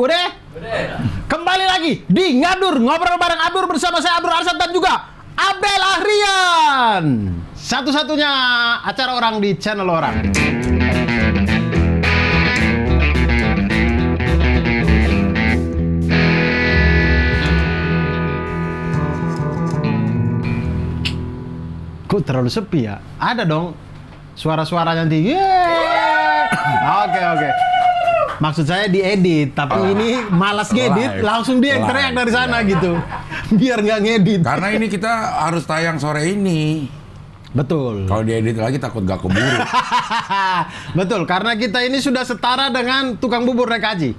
Udah? Kembali lagi di Ngadur, ngobrol bareng Abdur bersama saya Abdur Arsad dan juga Abel Ahrian. Satu-satunya acara orang di channel orang. Kok terlalu sepi ya? Ada dong suara-suara nanti. Oke. Maksud saya diedit, tapi ini malas ngedit, langsung dia yang teriak dari sana gitu. Biar nggak ngedit. Karena ini kita harus tayang sore ini. Betul. Kalau diedit lagi takut gak keburu. Betul, karena kita ini sudah setara dengan tukang bubur naik haji.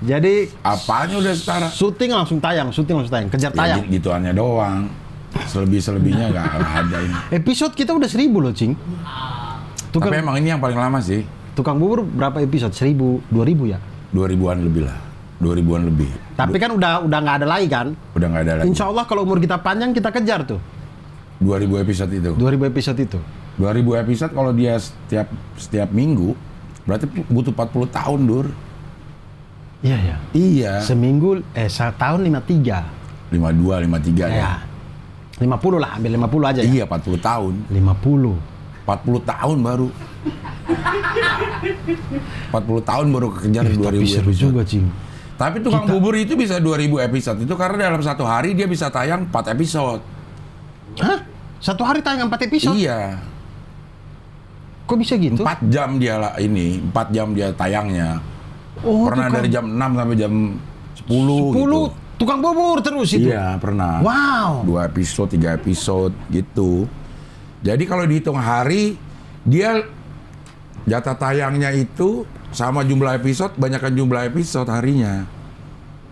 Jadi Apanya udah setara? syuting langsung tayang, kejar tayang. Ya, gituannya doang. Selebihnya nggak ada ini. Episode kita udah 1000 loh, Cing. Tapi emang ini yang paling lama sih. Tukang bubur berapa episode? 1000, 2000 ya? 2000-an lebih lah. 2000-an lebih. Tapi kan udah nggak ada lagi kan? Udah nggak ada lagi. Insya Allah kalau umur kita panjang kita kejar tuh. 2000 episode itu. 2000 episode itu. 2000 episode kalau dia setiap minggu berarti butuh 40 tahun, Dur. Iya ya. Iya. Seminggu setahun 53. 52, 53 ya. 50 lah, ambil 50 aja ya. Iya, 40 tahun. 50. 40 tahun baru. 40 tahun baru kekejar 2000 seru episode. juga, Cing. Tapi tukang bubur itu bisa 2000 episode itu karena dalam satu hari dia bisa tayang 4 episode. Hah? Satu hari tayang 4 episode? Iya. Kok bisa gitu? 4 jam dia lah ini, 4 jam dia tayangnya. Oh, Pernah dari jam 6 sampai jam 10 gitu. Tukang bubur terus itu? Iya, pernah. Wow. 2 episode, 3 episode gitu. Jadi kalau dihitung hari, dia jatah tayangnya itu sama jumlah episode, banyakkan jumlah episode harinya.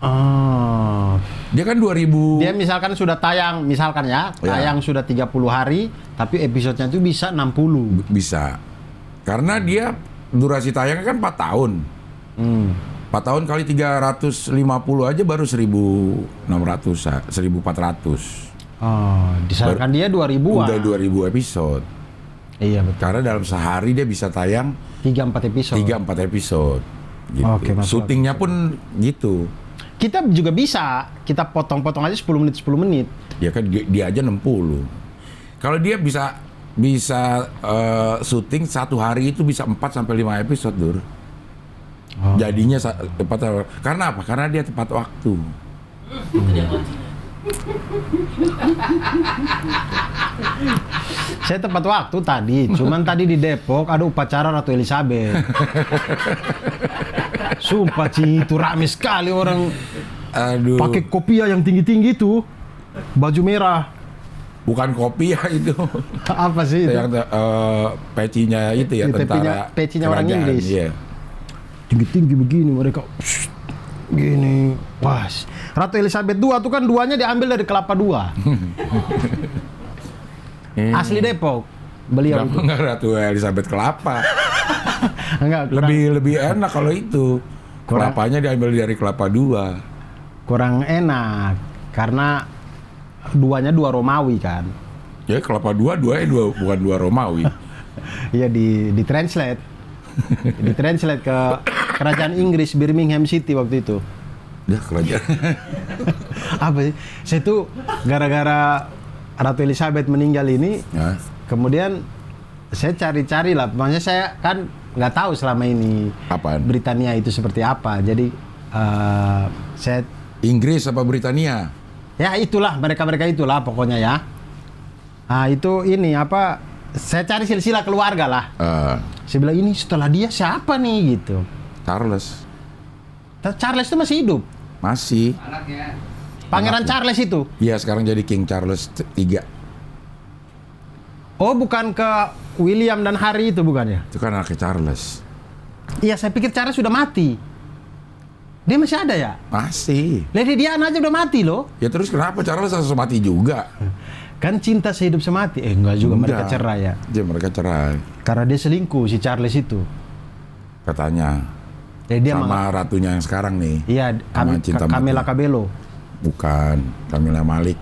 Oh. Dia kan 2000. Dia misalkan sudah tayang, tayang sudah 30 hari, tapi episodenya itu bisa 60. Bisa. Karena dia durasi tayangnya kan 4 tahun. 4 tahun kali 350 aja baru 1.600, 1.400. Oh, disalahkan dia 2000-an. Udah 2000 episode. Iya betul. Karena dalam sehari dia bisa tayang 3-4 episode. 3-4 episode. Gitu. Oke, masuk. Syutingnya pun gitu. Kita juga bisa, kita potong-potong aja 10 menit. Ya kan dia aja 60. Kalau dia bisa syuting satu hari itu bisa 4 sampai 5 episode, Dur. Oh. Jadinya tepat. Karena apa? Karena dia tepat waktu. Saya tepat waktu tadi, cuman tadi di Depok ada upacara Ratu Elizabeth. Sumpah, Ci, itu rame sekali orang. Aduh. Pakai kopiah yang tinggi-tinggi itu, baju merah. Bukan kopi ya itu. Apa sih itu? Yang pecinya itu ya, tentara. Pecinya orang kerajaan, Inggris. Iya. Tinggi-tinggi begini mereka. Gini, pas. Ratu Elizabeth II tuh kan duanya diambil dari Kelapa II. Asli Depok. Beliau itu. Enggak Ratu Elizabeth kelapa. Enggak, Lebih enak kalau itu. Kelapanya diambil dari Kelapa II. kurang enak karena duanya dua Romawi kan. Ya Kelapa II bukan dua Romawi. Iya di translate. Di translate ke kerajaan Inggris Birmingham City waktu itu. Ya kerajaan. Apa sih? Saya tuh gara-gara Ratu Elizabeth meninggal ini, Ya. kemudian saya cari-cari lah. Maksudnya saya kan nggak tahu selama ini Apaan? Britania itu seperti apa. Jadi saya Inggris apa Britania? ya itulah mereka itulah pokoknya ya. Nah itu ini apa? Saya cari silsilah keluarga lah. Saya bilang ini setelah dia siapa nih gitu. Charles. Charles itu masih hidup. Masih. Pangeran Charles itu. Iya sekarang jadi King Charles III. Oh bukan ke William dan Harry itu bukan ya? Itu kan anaknya Charles. Iya saya pikir Charles sudah mati. Dia masih ada ya? Masih. Lady Diana aja udah mati loh. Ya terus kenapa Charles harus mati juga? Kan cinta sehidup semati. Enggak juga, mereka Enggak. cerai ya. Ya mereka cerai. Karena dia selingkuh si Charles itu. Katanya. Jadi dia Sama ratunya yang sekarang nih. iya, Sama cinta mati. Camilla Cabello. Bukan. Camilla Malik.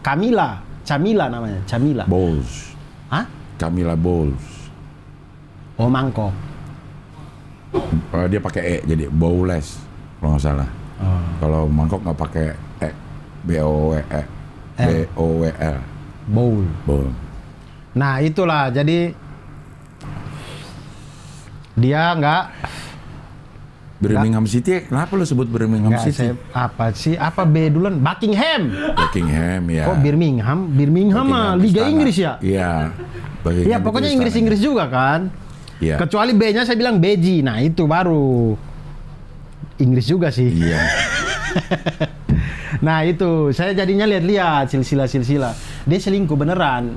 Camilla namanya, Camilla. Bowles. Hah? Camilla Bowles. Oh, mangkok. Dia pakai E jadi bowless kalau nggak salah. Kalau mangkok nggak pakai E, B-O-W-L. Bowl. Bowl. Nah itulah, jadi dia nggak Birmingham City, kenapa lu sebut Birmingham City? Apa B duluan? Buckingham. Buckingham ya. Kok Birmingham mah Liga Istana. Inggris ya? Iya. Iya pokoknya Inggris juga kan. Iya. Kecuali B-nya saya bilang Beji. Nah itu baru Inggris juga sih. Iya. Nah itu saya jadinya lihat-lihat silsilah. Dia selingkuh beneran.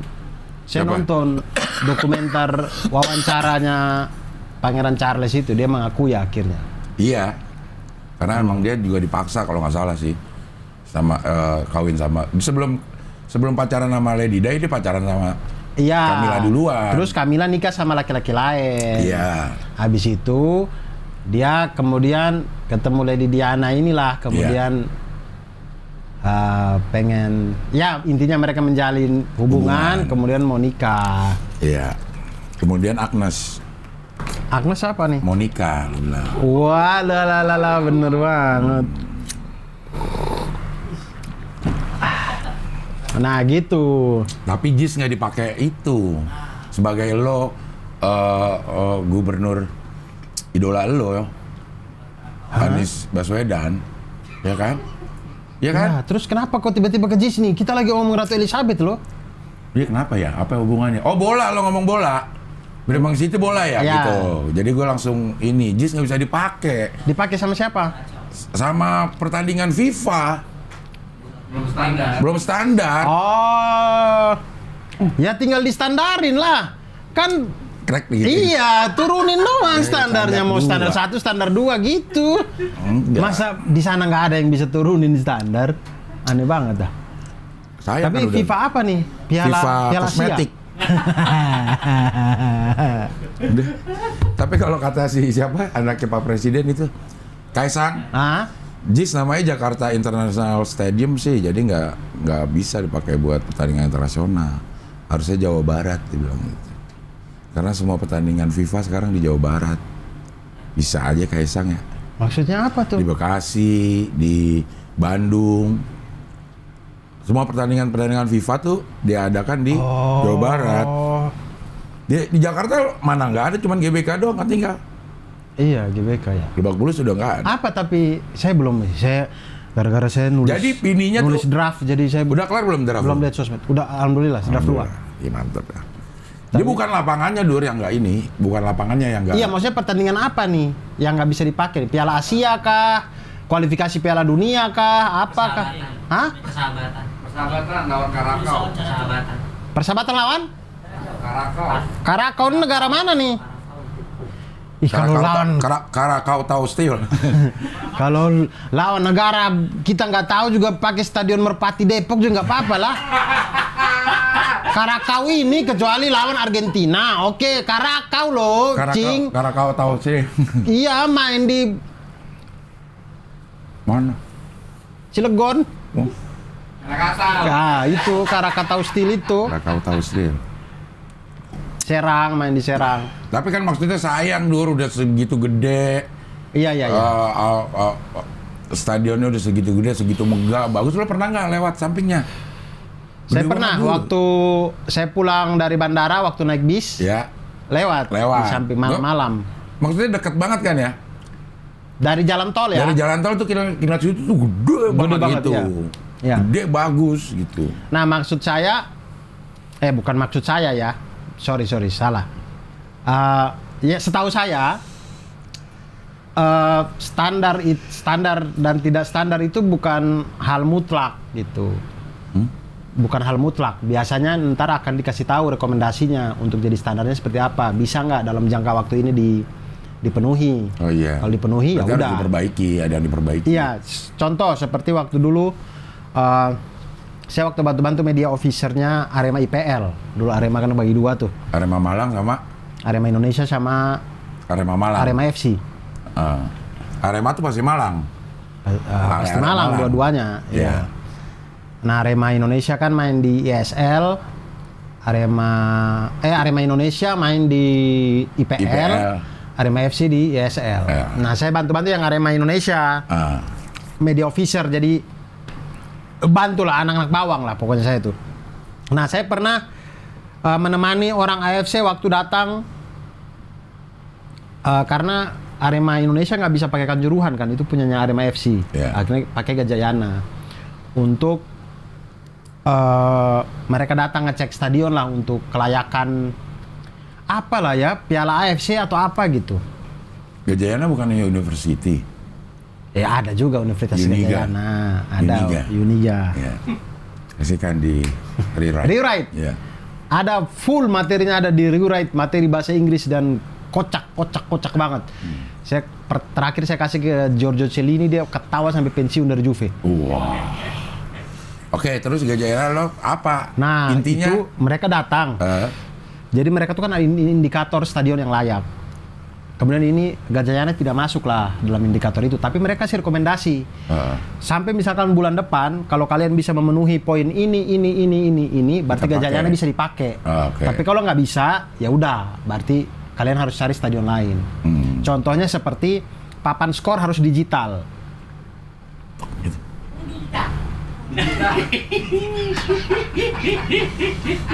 Saya Siapa? nonton dokumenter wawancaranya Pangeran Charles itu, dia mengakui akhirnya. Iya. Karena emang dia juga dipaksa kalau nggak salah sih sama kawin sama sebelum pacaran sama Lady Di, dia pacaran sama Iya. Camilla duluan. Terus Camilla nikah sama laki-laki lain. Iya. Habis itu dia kemudian ketemu Lady Diana inilah, kemudian pengen, ya intinya mereka menjalin hubungan. Kemudian mau nikah. Iya. Kemudian Agnes Siapa nih? mau nikah, lu bilang. Wah, lah, bener banget. Nah gitu. Tapi JIS nggak dipakai itu sebagai lo gubernur idola lo, Anies Baswedan, ya kan? Ya kan? Nah, terus kenapa kok tiba-tiba ke JIS nih? Kita lagi ngomong Ratu Elizabeth loh. Dia kenapa ya? Apa hubungannya? Oh bola, lo ngomong bola. Birmingham City bola ya, Ya. gitu. Jadi gue langsung ini, JIS nggak bisa dipakai Dipakai sama siapa? sama pertandingan FIFA. Belum standar. Oh, ya tinggal distandarin lah. Kan Crack gitu. iya, turunin doang standarnya. Mau standar standar 1, standar 2 gitu. Enggak. Masa di sana nggak ada yang bisa turunin standar? Aneh banget dah. Saya Tapi kan udah FIFA apa nih? FIFA Piala Asia. kosmetik. Udah. Tapi kalau kata siapa anaknya Pak Presiden itu Kaisang, Hah? JIS namanya Jakarta International Stadium sih, jadi nggak bisa dipakai buat pertandingan internasional. Harusnya Jawa Barat dibilang gitu. Karena semua pertandingan FIFA sekarang di Jawa Barat. Bisa aja Kaisang ya. Maksudnya apa tuh? Di Bekasi, di Bandung. Semua pertandingan FIFA tuh diadakan di Jawa Barat. Di Jakarta mana nggak ada, cuman GBK doang kan tinggal. Iya, GBK ya. Lebak Bulus sudah nggak ada. Apa tapi saya gara-gara saya nulis. Jadi pininya nulis tuh draft, jadi saya udah kelar belum draft? belum lihat sosmed. Udah alhamdulillah draft keluar. Iya mantap ya. Dia bukan lapangannya Dur yang nggak ini, bukan lapangannya yang nggak. Iya, maksudnya pertandingan apa nih yang nggak bisa dipakai? Piala Asia kah? Kualifikasi Piala Dunia kah? Apakah? Hah? Persahabatan lawan Karakau. Persahabatan lawan? Karakau. Karakau ini negara mana nih? Ih, kalau lawan Karakau tahu Steel. kalau lawan negara kita nggak tahu juga pakai Stadion Merpati Depok juga nggak apa-apa lah. Karakau ini kecuali lawan Argentina. Oke, Karakau loh, cing. Karakau tahu sih. Iya, main di Mana? Cilegon. Oh, Karakau. Nah, itu Karakatau Steel itu. Karakau tahu Steel. Serang, main di Serang. Tapi kan maksudnya sayang Dur, udah segitu gede. Iya. Stadionnya udah segitu gede, segitu megah, bagus. Lo pernah nggak lewat sampingnya? Saya Gede pernah banget, Dur. waktu saya pulang dari bandara waktu naik bis, Ya, lewat di samping malam-malam. maksudnya deket banget kan ya? Dari jalan tol ya. Dari jalan tol tuh kilat situ tuh gede banget gitu. iya. Gede bagus gitu. Nah, maksud saya bukan maksud saya ya. Sorry, salah. Ya setahu saya standar dan tidak standar itu bukan hal mutlak gitu. Bukan hal mutlak. Biasanya ntar akan dikasih tahu rekomendasinya untuk jadi standarnya seperti apa. Bisa nggak dalam jangka waktu ini dipenuhi? Oh iya. Kalau dipenuhi ya Berarti harus udah. diperbaiki, ada yang diperbaiki. Iya, contoh seperti waktu dulu saya waktu bantu media officernya Arema IPL. Dulu Arema kan bagi dua tuh. Arema Malang sama Arema Indonesia sama Arema Malang. Arema FC. Arema tuh pasti Malang. Pasti Arema Malang Malang. dua-duanya. Iya. Iya. Nah, Arema Indonesia kan main di ISL. Arema Indonesia main di IPL. Arema FC di ESL. Nah, saya bantu-bantu yang Arema Indonesia. Media officer, jadi bantulah anak-anak bawang lah pokoknya saya itu. Nah, saya pernah menemani orang AFC waktu datang karena Arema Indonesia nggak bisa pakai Kanjuruhan kan, itu punyanya Arema FC. Akhirnya pakai Gajayana untuk mereka datang ngecek stadion lah untuk kelayakan apalah ya, Piala AFC atau apa gitu. Gajayana bukannya university? Ya ada juga Universitas Gajayana, ada Uniga. Ya. Kasihkan di rewrite. Rewrite. Ya. Ada full materinya, ada di rewrite, materi bahasa Inggris dan kocak banget. Terakhir saya kasih ke Giorgio Cellini, dia ketawa sampai pensiun dari Juve. Wow. Oke, terus Gajayana lo apa? Nah, intinya itu mereka datang. Jadi mereka tuh kan ada indikator stadion yang layak. Kemudian ini Gajayana tidak masuk lah dalam indikator itu, tapi mereka kasih rekomendasi. Sampai misalkan bulan depan, kalau kalian bisa memenuhi poin ini, berarti Gajayana bisa dipakai. Tapi kalau nggak bisa, ya udah, berarti kalian harus cari stadion lain. Contohnya seperti papan skor harus digital.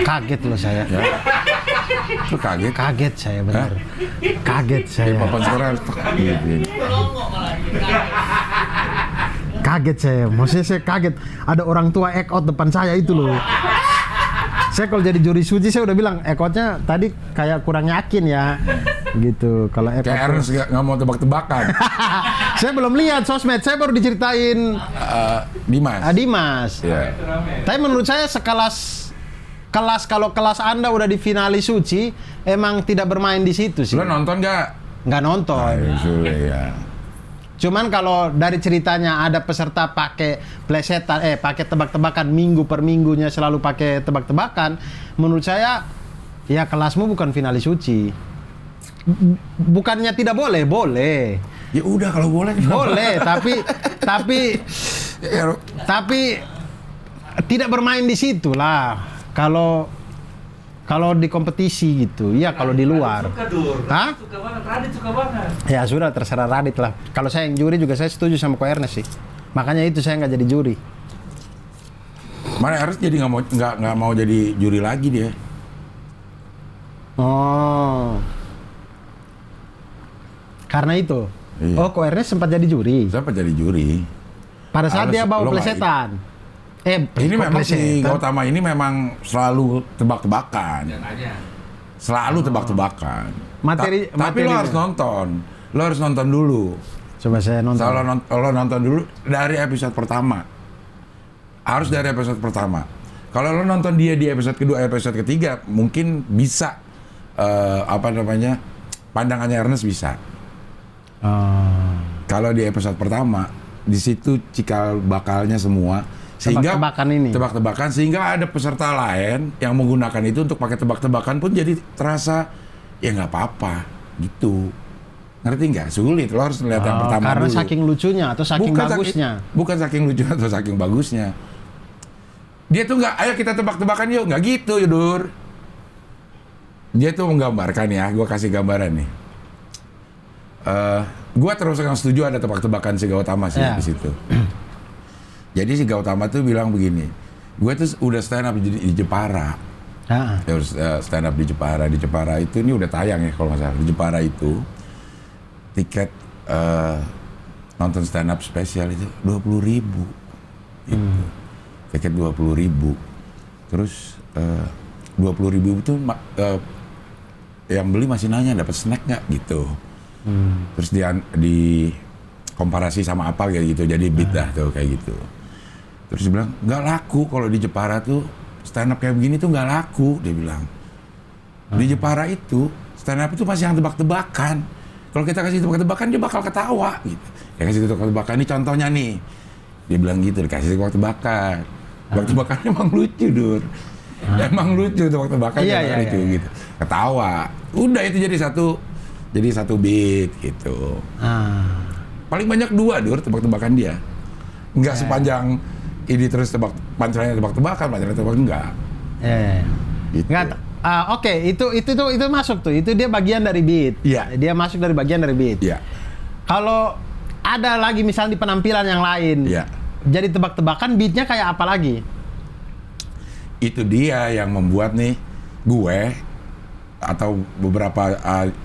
Kaget loh saya. Ya. Lu kaget? Kaget saya benar. Kaget saya. Papan skor harus Kaget saya. Maksudnya saya kaget. Ada orang tua act out depan saya itu loh. Saya kalau jadi juri suci saya udah bilang act-outnya tadi kayak kurang yakin ya. Gitu. Kalau act out kayak Ernest nggak mau tebak-tebakan. Saya belum lihat sosmed. Saya baru diceritain Dimas. Yeah. Tapi menurut saya kalau kelas Anda udah di finalis suci, emang tidak bermain di situ sih. Lo nonton nggak? Nggak nonton. Ya. Cuman kalau dari ceritanya ada peserta pakai plesetan, pakai tebak-tebakan minggu per minggunya selalu pakai tebak-tebakan, menurut saya ya kelasmu bukan finalis suci. Bukannya tidak boleh, boleh. Ya udah kalau boleh. Boleh, tapi tidak bermain di situ lah. Kalau di kompetisi gitu, ya kalau di luar. Suka banget, Radit suka banget. Ya sudah, terserah Radit lah. Kalau saya yang juri juga saya setuju sama Ko Ernest sih. Makanya itu saya nggak jadi juri. Mana Ernest jadi nggak mau jadi juri lagi dia. Oh, karena itu. Iya. Oh, Ko Ernest sempat jadi juri. Siapa jadi juri? Pada saat dia bawa lo nggak plesetan. Ini memang si Gautama ini memang selalu tebak-tebakan. Selalu tebak-tebakan. Tapi lo harus nonton. Lo harus nonton dulu. Coba saya nonton. Lo nonton dulu dari episode pertama. Harus dari episode pertama. Kalau lo nonton dia di episode kedua, episode ketiga, mungkin bisa pandangannya Ernest bisa. Kalau di episode pertama, di situ cikal bakalnya semua. Sehingga tebak-tebakan sehingga ada peserta lain yang menggunakan itu untuk pakai tebak-tebakan pun jadi terasa ya nggak apa-apa gitu. Ngerti nggak? Sulit. Lo harus lihat yang pertama karena dulu. Saking lucunya atau saking bagusnya. Bukan saking lucunya atau saking bagusnya. Dia tuh nggak, ayo kita tebak-tebakan yuk, nggak gitu Yudur. Dia tuh menggambarkan ya, gue kasih gambaran nih. Gue terus setuju ada tebak-tebakan si Gautama sih di situ. Jadi si Gautama tuh bilang begini, gue tuh udah stand up di Jepara. Stand up di Jepara. Di Jepara itu, ini udah tayang ya kalau nggak salah. Di Jepara itu, tiket nonton stand up spesial itu 20.000. Gitu. Tiket 20.000. Terus 20.000 itu yang beli masih nanya dapat snack nggak gitu. Terus di komparasi sama apa kayak gitu, jadi beat dah tuh kayak gitu. Terus dia bilang nggak laku kalau di Jepara tuh stand up kayak begini tuh nggak laku, dia bilang. Di Jepara itu stand up itu masih yang tebak-tebakan. Kalau kita kasih tebak-tebakan dia bakal ketawa gitu. Ya kasih tebak-tebakan, ini contohnya nih. Dia bilang gitu, dikasih tebak-tebakan. Tebak-tebakannya emang lucu, Dur. Emang lucu tebak-tebakan lucu gitu. Ketawa. Udah itu jadi satu beat gitu. Paling banyak 2 Dur tebak-tebakan dia. Enggak sepanjang ini terus pancelannya tebak-tebakan enggak. Gitu. Enggak, Oke, itu masuk tuh. Itu dia bagian dari beat. Iya. Dia masuk dari bagian dari beat. Iya. Kalau ada lagi misalnya di penampilan yang lain, Iya. jadi tebak-tebakan beatnya kayak apa lagi? Itu dia yang membuat nih gue atau beberapa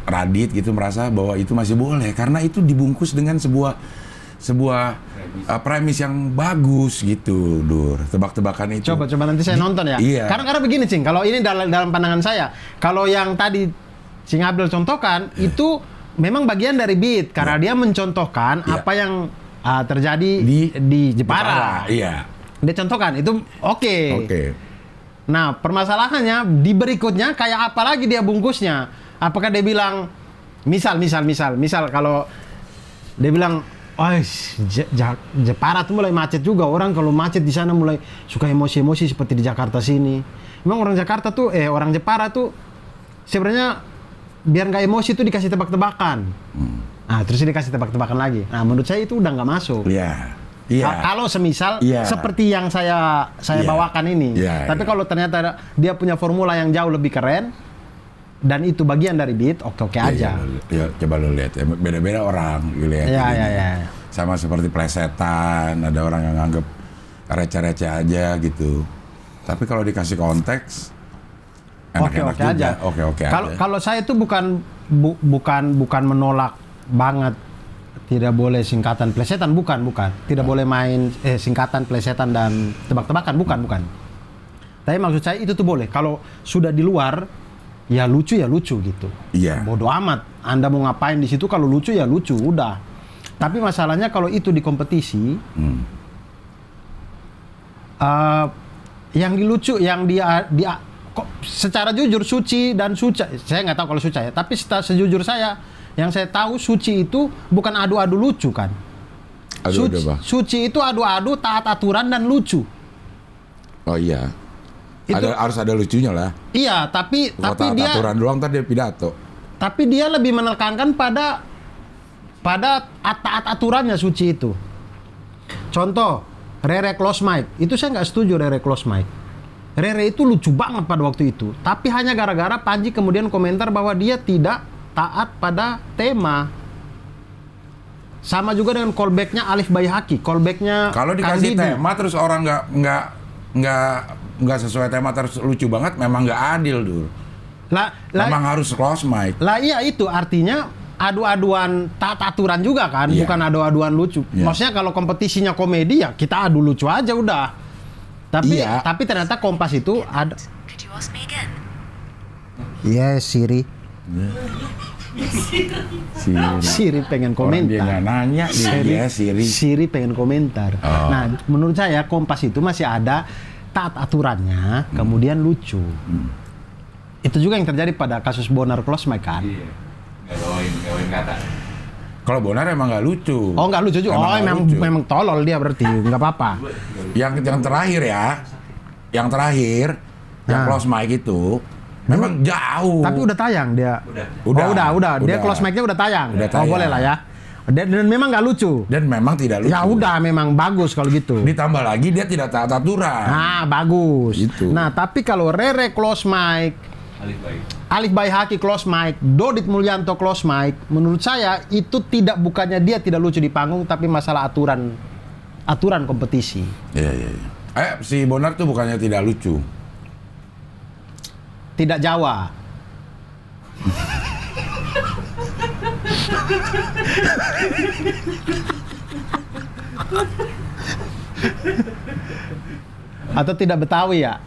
Radit gitu merasa bahwa itu masih boleh karena itu dibungkus dengan sebuah premis yang bagus gitu, Dur. Tebak-tebakan itu. Coba nanti saya nonton ya. Iya. Karena begini, Cing. Kalau ini dalam pandangan saya, kalau yang tadi Cing Abdul contohkan itu memang bagian dari beat karena dia mencontohkan apa yang terjadi di Jepara. Iya. Dia contohkan itu oke. Nah, permasalahannya di berikutnya kayak apa lagi dia bungkusnya? Apakah dia bilang misal kalau dia bilang, "Oh, Jepara tuh mulai macet juga. Orang kalau macet di sana mulai suka emosi-emosi seperti di Jakarta sini." Memang orang Jakarta tuh orang Jepara tuh sebenarnya biar nggak emosi tuh dikasih tebak-tebakan. Nah, terus dikasih tebak-tebakan lagi. Nah, menurut saya itu udah nggak masuk. Iya. Kalau semisal seperti yang saya bawakan ini, tapi kalau ternyata dia punya formula yang jauh lebih keren dan itu bagian dari beat, oke aja. Ya, coba lu lihat ya, beda-beda orang lihat. Iya. Sama seperti plesetan, ada orang yang nganggep receh-receh aja gitu. Tapi kalau dikasih konteks, enak-enak juga. Oke aja. Kalau saya itu bukan menolak banget. Tidak boleh singkatan plesetan, bukan. Tidak boleh main singkatan plesetan dan tebak-tebakan, bukan. Tapi maksud saya itu tuh boleh. Kalau sudah di luar, ya lucu gitu. Iya. Bodoh amat. Anda mau ngapain di situ? Kalau lucu ya lucu, udah. Tapi masalahnya kalau itu di kompetisi, yang dilucu, yang dia secara jujur Suci dan Suca, saya nggak tahu kalau Suca ya. Tapi sejujur saya. Yang saya tahu Suci itu bukan adu-adu lucu kan. Suci itu adu-adu taat aturan dan lucu. Oh iya. Harus ada lucunya lah. Iya, tapi taat dia aturan doang tadi dia pidato. Tapi dia lebih menekankan pada taat aturannya Suci itu. Contoh, Rere close mic. Itu saya nggak setuju Rere close mic. Rere itu lucu banget pada waktu itu. Tapi hanya gara-gara Panji kemudian komentar bahwa dia tidak taat pada tema. Sama juga dengan callbacknya Alif Baihaqi, callbacknya kalau dikasih tema terus orang nggak sesuai tema terus lucu banget, memang nggak adil, Dur. Memang harus close mic. Lah iya, itu artinya adu-aduan taat aturan juga kan, bukan adu-aduan lucu. Maksudnya kalau kompetisinya komedi ya kita adu lucu aja udah. Tapi ternyata Kompas itu ada. Yes, Siri. Siri pengen komentar. Dia nggak nanya, Siri pengen komentar. Nah, menurut saya Kompas itu masih ada taat aturannya, kemudian lucu. Itu juga yang terjadi pada kasus Bonar close mic kan. Iya. Gawain kata. Kalau Bonar emang nggak lucu. Oh, nggak lucu juga. Memang tolol dia berarti, nggak apa-apa. Yang terakhir ya, yang close mic itu. Memang jauh. Tapi udah tayang dia. Udah. Dia close mic-nya udah tayang. Oh, boleh lah ya. Dan memang nggak lucu. Dan memang tidak lucu. Ya udah, memang bagus kalau gitu. Ditambah lagi dia tidak taat aturan. Nah, bagus. Gitu. Nah, tapi kalau Rere close mic, Alif Baihaqi close mic, Dodit Mulyanto close mic, menurut saya itu bukannya dia tidak lucu di panggung, tapi masalah aturan kompetisi. Iya. Si Bonar tuh bukannya tidak lucu. Tidak Jawa. Atau tidak Betawi ya?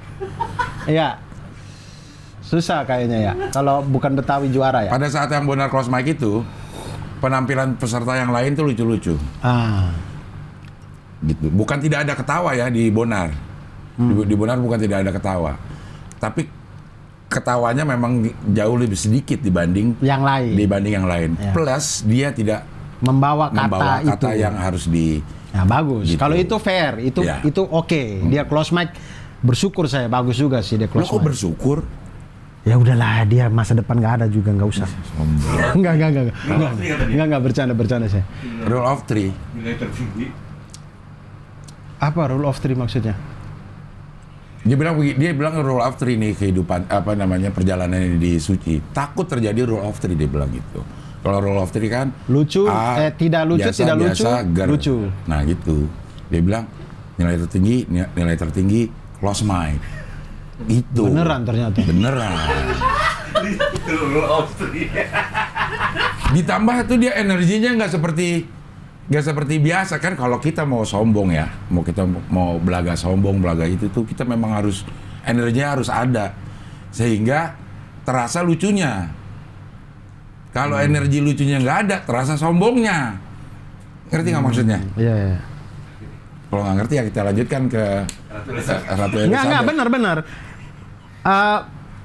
Iya. Susah kayaknya ya. Kalau bukan Betawi juara ya. Pada saat yang Bonar close mic itu, penampilan peserta yang lain tuh lucu-lucu. Gitu. Bukan tidak ada ketawa ya di Bonar. Di Bonar bukan tidak ada ketawa. Tapi ketawanya memang jauh lebih sedikit dibanding yang lain. Ya. Plus dia tidak membawa kata itu yang harus di. Ya bagus. Gitu. Kalau itu fair, itu oke. Dia close mic, bersyukur saya, bagus juga sih dia close mic. Kok bersyukur? Ya udahlah, dia masa depan nggak ada juga, nggak usah. Enggak bercanda saya. Rule of three. Nilai tertinggi. Apa rule of three maksudnya? Dia bilang rule of three nih kehidupan perjalanan di suci. Takut terjadi rule of three, dia bilang gitu. Kalau rule of three kan lucu, tidak lucu, biasa, tidak lucu, biasa, lucu. Nah gitu. Dia bilang nilai tertinggi close mind. Itu. Beneran ternyata. Beneran. Itu rule of three. Ditambah tuh dia energinya nggak seperti biasa kan. Kalau kita mau sombong ya, kita mau belaga sombong, belaga itu tuh kita memang harus energinya harus ada sehingga terasa lucunya. Kalau energi lucunya nggak ada, terasa sombongnya. Ngerti nggak maksudnya? Iya. Yeah. Kalau nggak ngerti ya kita lanjutkan ke Ratu Elizabeth. Nggak benar.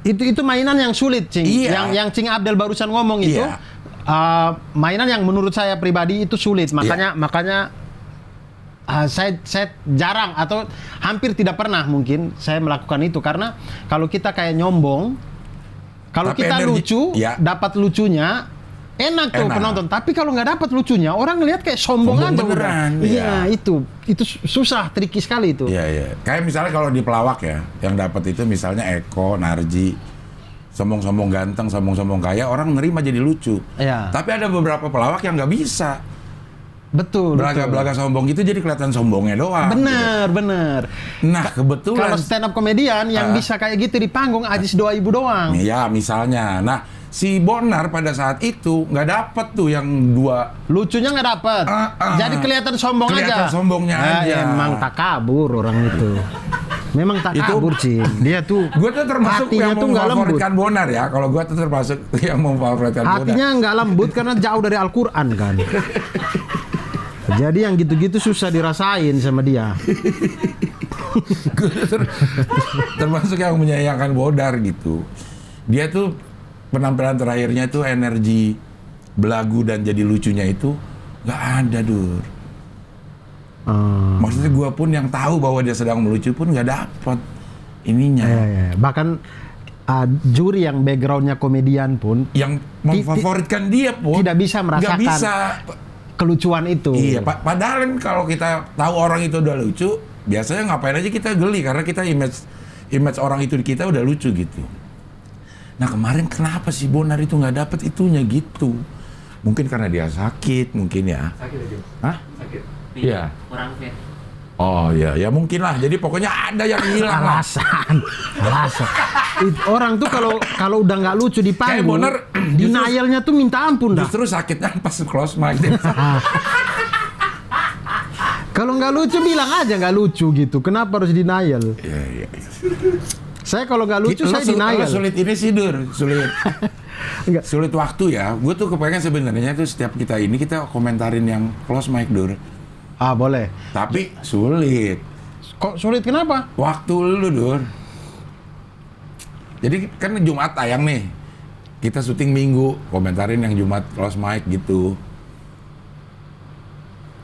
Itu mainan yang sulit, Cing. Iya. Yang Cing Abdel barusan ngomong itu. Iya. Mainan yang menurut saya pribadi itu sulit, makanya saya jarang atau hampir tidak pernah mungkin saya melakukan itu karena kalau kita kayak nyombong, kalau tapi kita lucu, dapat lucunya enak tuh penonton. Tapi kalau nggak dapat lucunya, orang ngelihat kayak sombong aja beneran. Iya, itu susah, tricky sekali itu. Iya. Kayak misalnya kalau di pelawak ya, yang dapat itu misalnya Eko, Narji, sombong-sombong ganteng, sombong-sombong kaya, orang nerima jadi lucu. Iya. Tapi ada beberapa pelawak yang nggak bisa. Betul. Belaga-belaga sombong gitu jadi kelihatan sombongnya doang. Bener. Nah kebetulan. Kalau stand up komedian yang bisa kayak gitu di panggung Ajis 2000 doang. Iya misalnya. Nah si Bonar pada saat itu nggak dapet tuh yang dua. Lucunya nggak dapet. Jadi kelihatan sombong kelihatan aja. Sombongnya aja. Emang tak kabur orang itu. Memang tak kabur, Cing. Dia tuh. Gue tuh termasuk yang memfavoritkan Bonar ya. Kalau gue tuh termasuk yang memfavoritkan Bonar. Hatinya nggak lembut karena jauh dari Al-Quran kan. Jadi yang gitu-gitu susah dirasain sama dia. Termasuk yang menyayangkan Bonar gitu. Dia tuh penampilan terakhirnya tuh energi belagu dan jadi lucunya itu nggak ada, Dur. Maksudnya gue pun yang tahu bahwa dia sedang melucu pun nggak dapet ininya. Iya. Bahkan juri yang backgroundnya komedian pun yang memfavoritkan dia pun tidak bisa merasakan kelucuan itu. Iya, padahal kalau kita tahu orang itu udah lucu, biasanya ngapain aja kita geli karena kita image orang itu di kita udah lucu gitu. Nah kemarin kenapa sih Bonar itu nggak dapet itunya gitu? Mungkin karena dia sakit, mungkin ya. Sakit aja. Hah? Sakit. Iya. Kurang fit. Oh iya, ya mungkin lah. Jadi pokoknya ada yang hilang lah. Alasan. Orang tuh kalau udah nggak lucu di panggung, denialnya tuh minta ampun dah. Justru sakitnya pas close mic. Kalau nggak lucu bilang aja nggak lucu gitu. Kenapa harus denial? Iya. Saya kalau nggak lucu saya denial. Sulit ini sih, Dur. Sulit waktu ya. Gue tuh kepengen sebenarnya tuh setiap kita komentarin yang close mic, Dur. Boleh. Tapi sulit. Kok sulit kenapa? Waktu lu, Dur. Jadi kan Jumat tayang nih. Kita syuting Minggu, komentarin yang Jumat close mic gitu.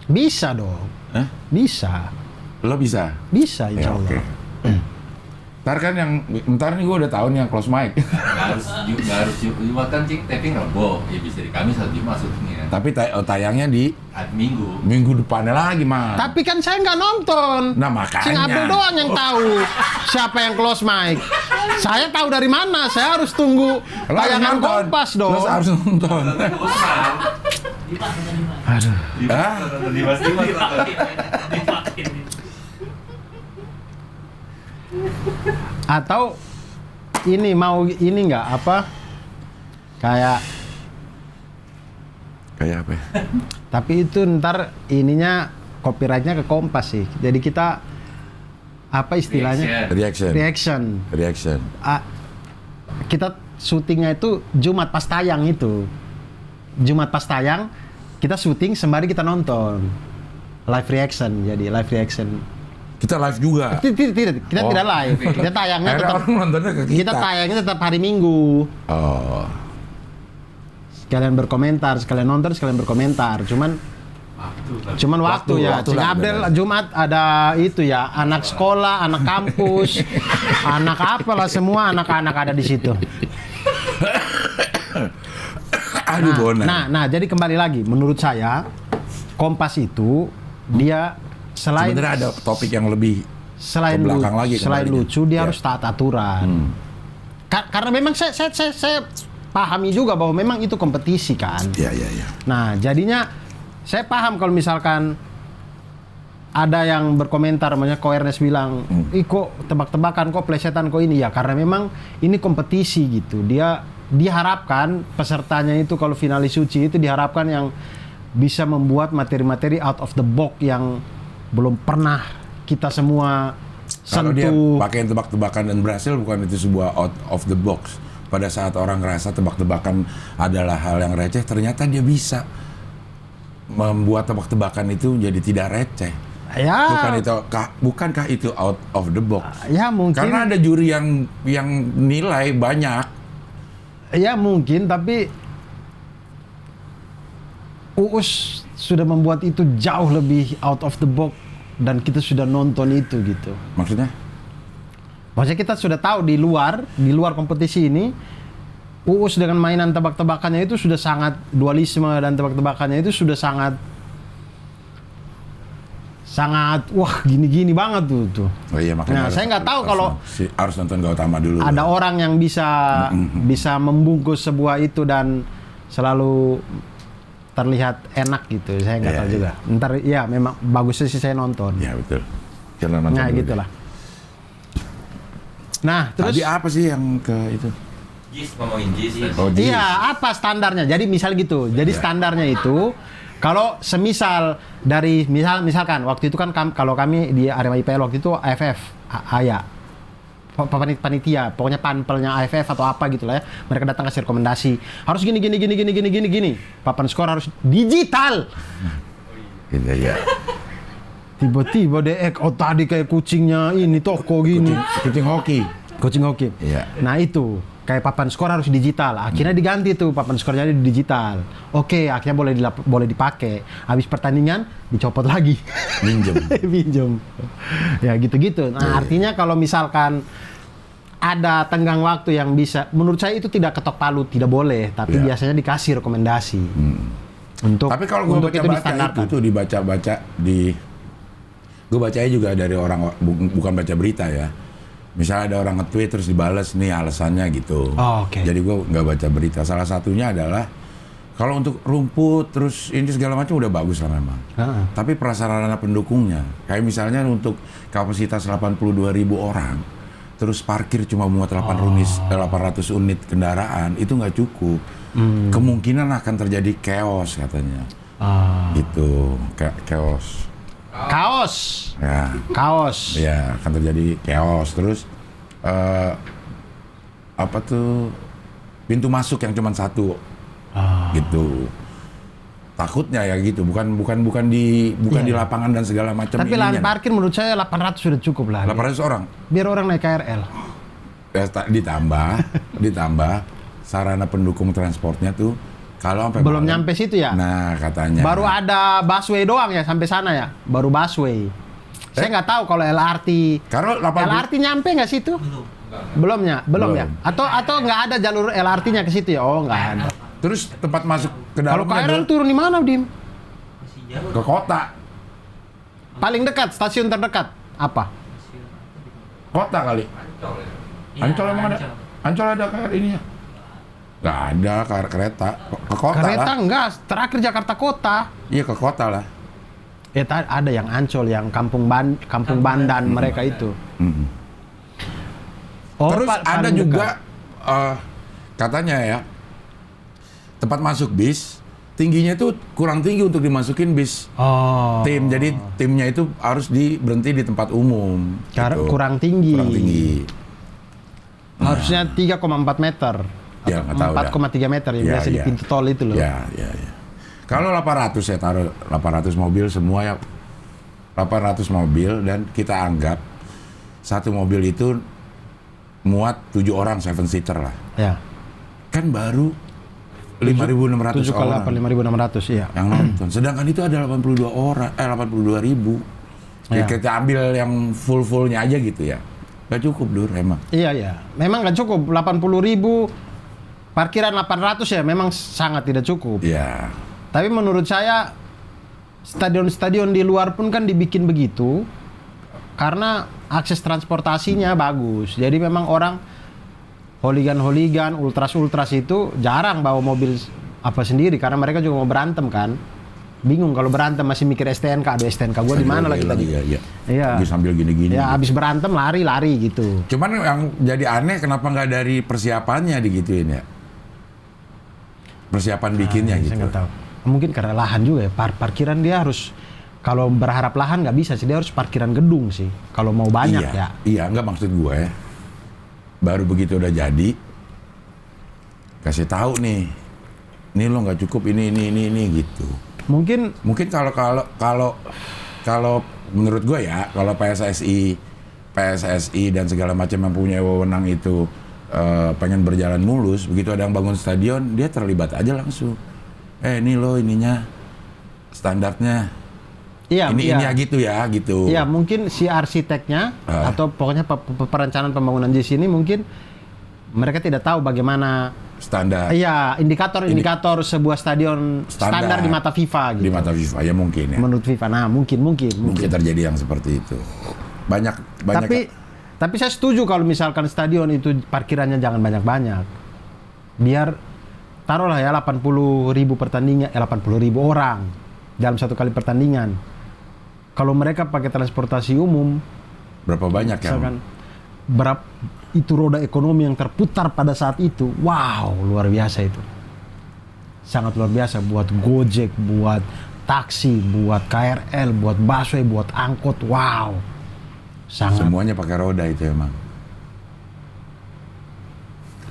Bisa dong. Hah? Bisa. Lo bisa? Bisa insya Allah. Okay. Ntar kan ntar nih gue udah tahu nih yang close mic. Nggak harus Jumat kan, Cing, taping Rebo. Ya bisa di Kamis atau Jumat syutingnya. Tapi tayangnya di Minggu. Minggu depannya lagi, Mas. Tapi kan saya nggak nonton. Nah makanya. Cing Abdul doang yang tahu siapa yang close mic. Saya tahu dari mana? Saya harus tunggu tayangan Kompas dong. Lo harus nonton. Aduh. Dimas. Atau ini mau ini nggak apa? Kayak apa ya? Tapi itu ntar ininya copyrightnya ke Kompas sih. Jadi kita apa istilahnya? Reaction. Kita syutingnya itu Jumat pas tayang itu. Jumat pas tayang kita syuting sembari kita nonton. Live reaction. Jadi live reaction. Kita live juga? Tidak, kita tidak live. Kita tayangnya tetap. Orang nontonnya ke kita. Kita tayangnya tetap hari Minggu. Oh. Sekalian berkomentar, sekalian nonton, sekalian berkomentar. Cuman waktu ya. Cing Abdel Jumat ada itu ya, anak sekolah, anak kampus, anak apalah semua anak-anak ada di situ. Aduh, Bonar. Nah, jadi kembali lagi, menurut saya Kompas itu dia selain sebenarnya ada topik yang lebih selain ke belakang lagi selain kembalinya. lucu dia Ya. harus taat aturan. Karena memang saya pahami juga bahwa memang itu kompetisi kan. Iya. Nah, jadinya saya paham kalau misalkan ada yang berkomentar, namanya Ko Ernest bilang, ih kok tebak-tebakan, kok plesetan, kok ini ya, karena memang ini kompetisi gitu. Dia diharapkan pesertanya itu kalau finalis suci itu diharapkan yang bisa membuat materi-materi out of the box yang belum pernah kita semua Kalau dia sentuh. pakai tebak-tebakan dan berhasil, bukan itu sebuah out of the box. Pada saat orang ngerasa tebak-tebakan adalah hal yang receh, ternyata dia bisa membuat tebak-tebakan itu jadi tidak receh. Ya, Bukankah itu out of the box? ya mungkin. Karena ada juri yang nilai banyak. Ya mungkin, tapi Uus sudah membuat itu jauh lebih out of the box dan kita sudah nonton itu gitu. Maksudnya? Maksudnya kita sudah tahu di luar kompetisi ini Uus dengan mainan tebak-tebakannya itu sudah sangat dualisme dan tebak-tebakannya itu sudah sangat wah gini-gini banget tuh. Oh iya, makanya Nah, saya nggak tahu kalau harus nonton Gautama dulu. ada orang yang bisa membungkus sebuah itu dan selalu terlihat enak gitu. Saya nggak tahu juga. Ntar ya memang bagusnya sih saya nonton. Ya betul. Kita nonton Nah dulu gitulah. Nah terus tadi apa sih yang ke itu? JIS, ngomongin JIS tadi. Oh, JIS. iya apa standarnya? Jadi misal gitu. Jadi standarnya itu kalau semisal dari misalkan waktu itu kan kalau kami di Arema IPL waktu itu AFF ya panitia pokoknya panpelnya AFF atau apa gitu lah ya, mereka datang kasih rekomendasi harus gini papan skor harus digital. Gitu ya. Tiba-tiba deh tadi kayak kucingnya ini toko gini Kucing hoki. Iya. Nah itu kayak papan skor harus digital. Akhirnya diganti tuh papan skornya di digital. Oke, akhirnya boleh dipakai. Habis pertandingan dicopot lagi. Pinjem. Ya gitu-gitu. Nah, artinya kalau misalkan ada tenggang waktu yang bisa, menurut saya itu tidak ketok palu, tidak boleh, tapi biasanya dikasih rekomendasi. Tapi kalau gue baca-baca itu dibaca-baca gue bacanya juga dari orang, bukan baca berita ya. Misalnya ada orang nge-tweet terus dibales nih alasannya gitu. Oh, oke. Jadi gue nggak baca berita. Salah satunya adalah kalau untuk rumput terus ini segala macam udah bagus lah memang. Tapi prasarana pendukungnya, kayak misalnya untuk kapasitas 82.000 orang, terus parkir cuma muat 800 unit kendaraan, itu nggak cukup. Kemungkinan akan terjadi chaos katanya. Gitu, kayak chaos. Kaos. Ya, akan terjadi chaos. Terus pintu masuk yang cuma satu. Gitu. Takutnya ya gitu, bukan di lapangan dan segala macam. Tapi lahan parkir menurut saya 800 sudah cukup lah. 800 orang. Biar orang naik KRL. Ya, ditambah sarana pendukung transportnya tuh kalau sampai belum nyampe situ ya? Nah, katanya. Baru ada busway doang ya sampai sana ya? Baru busway. Saya nggak tahu kalau LRT. Karena LRT nyampe nggak situ? Belum ya? Atau nggak ada jalur LRT-nya ke situ ya? Oh, nggak ada. Terus tempat masuk ke dalam. Kalau KRL turun di mana, Dim? Ke kota. Paling dekat, stasiun terdekat apa? Kota kali. Ancol emang ada? Ancol ada kayak ininya? Nggak ada kereta. Ke kota Kereta lah. enggak, terakhir Jakarta Kota. Iya, ke kota lah. Ya ada yang Ancol, yang Kampung Bandan mereka itu. Terus ada juga katanya ya, tempat masuk bis tingginya itu kurang tinggi untuk dimasukin bis tim. Jadi timnya itu harus berhenti di tempat umum. Karena gitu. kurang tinggi. Nah. Harusnya 3,4 meter. Ya, nggak tahu 4,3 meter yang biasa di pintu tol itu loh. Ya. Kalau 800 saya taruh 800 mobil semua ya, 800 mobil, dan kita anggap satu mobil itu muat 7 orang 7-seater lah. Ya. Kan baru 5.600 orang. 5.600 iya. Yang nonton. Sedangkan itu ada 82.000. Ya. Kita ambil yang full-fullnya aja gitu ya. Gak cukup, Dur, emang. Iya. Memang nggak cukup. 80.000 parkiran 800 ya memang sangat tidak cukup. Iya. Tapi menurut saya stadion-stadion di luar pun kan dibikin begitu karena akses transportasinya bagus. Jadi memang orang holigan, ultras itu jarang bawa mobil apa sendiri karena mereka juga mau berantem kan. Bingung kalau berantem masih mikir STNK, aduh STNK gue di mana lagi tadi? Iya. Sambil gini-gini. Ya habis berantem lari gitu. Cuman yang jadi aneh kenapa nggak dari persiapannya digituin ya? Persiapan bikinnya Saya gitu. nggak tahu. Mungkin karena lahan juga ya. Parkiran dia harus kalau berharap lahan nggak bisa sih, dia harus parkiran gedung sih. Kalau mau banyak ya. Iya, nggak maksud gue. Baru begitu udah jadi, kasih tahu nih lo nggak cukup ini gitu. Mungkin Kalau menurut gue ya, kalau PSSI dan segala macam yang punya wewenang itu pengen berjalan mulus, begitu ada yang bangun stadion, dia terlibat aja langsung. Ini lo ininya standarnya, ini ya gitu ya gitu. Iya, mungkin si arsiteknya atau pokoknya perencanaan pembangunan di sini mungkin mereka tidak tahu bagaimana standar. Iya, indikator sebuah stadion standar di mata FIFA gitu. Di mata FIFA ya mungkin ya. Menurut FIFA. Nah, mungkin terjadi yang seperti itu. Banyak. Tapi saya setuju kalau misalkan stadion itu parkirannya jangan banyak-banyak. Biar taruhlah ya 80.000 pertandingan, 80.000 orang dalam satu kali pertandingan. Kalau mereka pakai transportasi umum, berapa banyak misalkan, berapa itu roda ekonomi yang terputar pada saat itu, wow, luar biasa itu. Sangat luar biasa buat Gojek, buat taksi, buat KRL, buat busway, buat angkot, wow. Sangat. Semuanya pakai roda itu emang.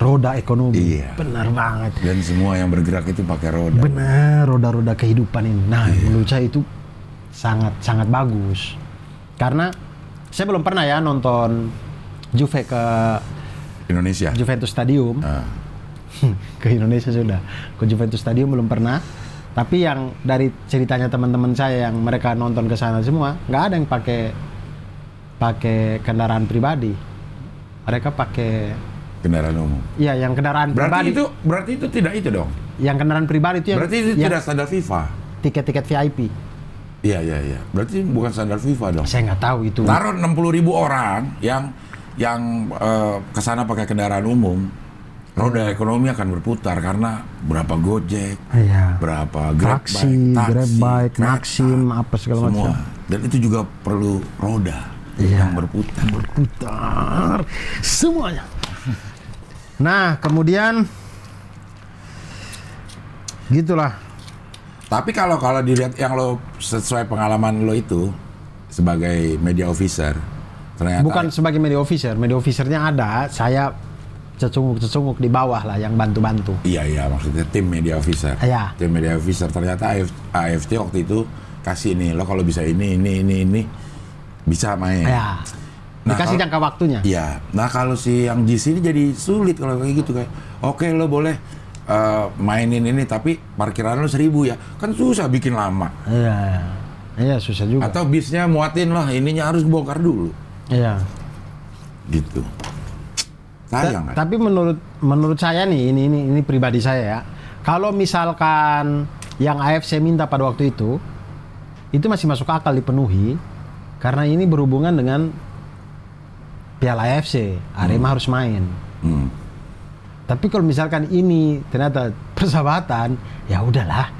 Roda ekonomi, iya. Benar banget. Dan semua yang bergerak itu pakai roda. Benar, roda-roda kehidupan ini. Nah, menurut saya itu sangat bagus. Karena saya belum pernah ya nonton Juve ke Indonesia. Juventus Stadium. Ke Indonesia sudah. Ke Juventus Stadium belum pernah. Tapi yang dari ceritanya teman-teman saya yang mereka nonton ke sana semua, nggak ada yang pakai kendaraan pribadi. Mereka pakai kendaraan umum. Iya, yang kendaraan pribadi. Berarti itu tidak itu dong. Yang kendaraan pribadi itu yang berarti itu tidak standar FIFA. Tiket-tiket VIP. Iya. Berarti bukan standar FIFA dong. Saya nggak tahu itu. Taruh 60.000 orang yang kesana pakai kendaraan umum, roda ekonomi akan berputar karena berapa Gojek, berapa Grabbike, Maxim, apa segala macam. Dan itu juga perlu roda yang berputar semuanya. Nah, kemudian gitulah. Tapi kalau dilihat yang lo sesuai pengalaman lo itu sebagai media officer, ternyata bukan sebagai media officernya ada, saya cecunguk di bawah lah yang bantu-bantu. Iya, maksudnya tim media officer. Iya. Tim media officer ternyata AFC waktu itu kasih nih, lo kalau bisa ini bisa main. Iya. Dikasih jangka waktunya. Iya. Nah, kalau si yang GC ini jadi sulit kalau kayak gitu kayak. Oke, lo boleh mainin ini tapi parkiran lo 1.000 ya. Kan susah bikin lama. Iya, susah juga. Atau bisnya muatin lah, ininya harus bongkar dulu. Iya. Gitu. Sayang kan? Tapi menurut saya nih, ini pribadi saya ya. Kalau misalkan yang AFC minta pada waktu itu masih masuk akal dipenuhi karena ini berhubungan dengan Piala AFC, Arema harus main. Tapi kalau misalkan ini ternyata persahabatan, ya udahlah,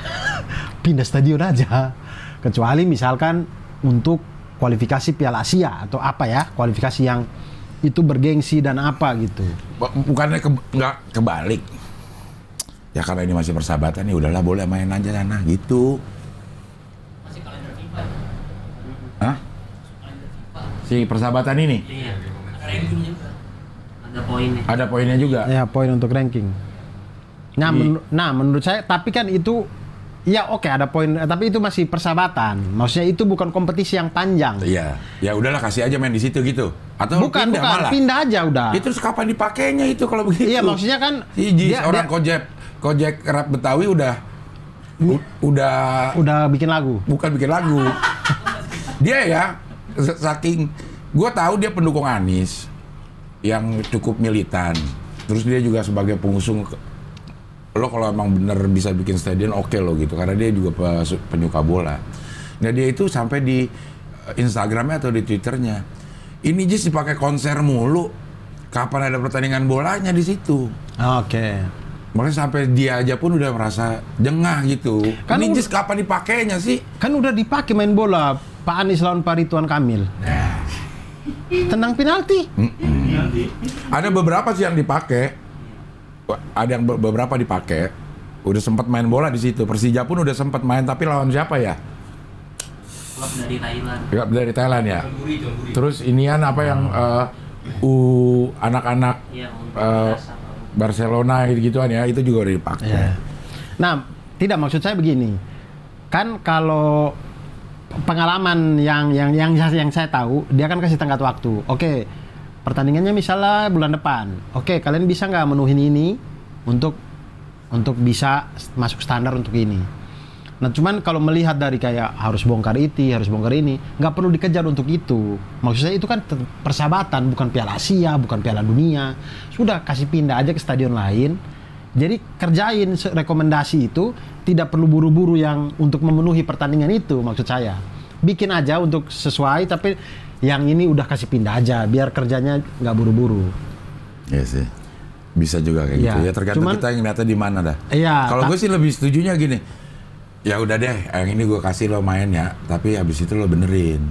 pindah stadion aja. Kecuali misalkan untuk kualifikasi Piala Asia atau apa ya, kualifikasi yang itu bergengsi dan apa gitu. Bukannya nggak kebalik. Ya karena ini masih persahabatan, ya udahlah boleh main aja sana gitu. Masih kalender FIFA. Hah? Si persahabatan ini? Iya. Ranking juga. Ada poinnya. Ada poinnya juga. Ya, poin untuk ranking. Nah, menurut saya, tapi kan itu ya oke, ada poin, tapi itu masih persahabatan. Maksudnya itu bukan kompetisi yang panjang. Iya. Ya udahlah kasih aja main di situ gitu. Atau bukan, pindah aja udah. Itu terus kapan dipakainya itu kalau begitu? Iya, maksudnya kan orang Kojek rap Betawi udah bikin lagu. Bukan bikin lagu. Dia ya saking gue tahu dia pendukung Anies yang cukup militan. Terus dia juga sebagai pengusung, lo kalau emang bener bisa bikin stadion oke lo gitu, karena dia juga penyuka bola. Nah dia itu sampai di Instagramnya atau di Twitternya Ini JIS dipakai konser mulu. Kapan ada pertandingan bolanya di situ? Oke. Makanya sampai dia aja pun udah merasa jengah gitu. Kan Ini udah- JIS kapan dipakainya sih? Kan udah dipakai main bola Pak Anies lawan Pak Ridwan Kamil. Tendang penalti. Ada beberapa sih yang dipakai. Ada yang beberapa dipakai. Udah sempat main bola di situ. Persija pun udah sempat main, tapi lawan siapa ya? Klub dari Thailand. Ya, dari Thailand ya. Terus inian apa yang anak-anak Iya, untuk Eh, dasar. Barcelona gitu-gituan ya, itu juga udah dipakai. Ya. Nah, tidak, maksud saya begini. Kan kalau pengalaman yang saya tahu, dia kan kasih tenggat waktu. Oke, pertandingannya misalnya bulan depan. Oke, kalian bisa nggak menuhin ini untuk bisa masuk standar untuk ini. Nah, cuman kalau melihat dari kayak harus bongkar harus bongkar ini, nggak perlu dikejar untuk itu. Maksud saya itu kan persahabatan, bukan Piala Asia, bukan Piala Dunia. Sudah kasih pindah aja ke stadion lain. Jadi kerjain rekomendasi itu, tidak perlu buru-buru yang untuk memenuhi pertandingan itu, maksud saya. Bikin aja untuk sesuai, tapi yang ini udah kasih pindah aja, biar kerjanya nggak buru-buru. Iya sih. Bisa juga kayak Iya. gitu. Ya tergantung Cuman- kita yang ngeliatnya di mana dah. Iya, Kalau gue sih lebih setujunya gini. Ya udah deh, yang ini gue kasih lo main ya, tapi habis itu lo benerin.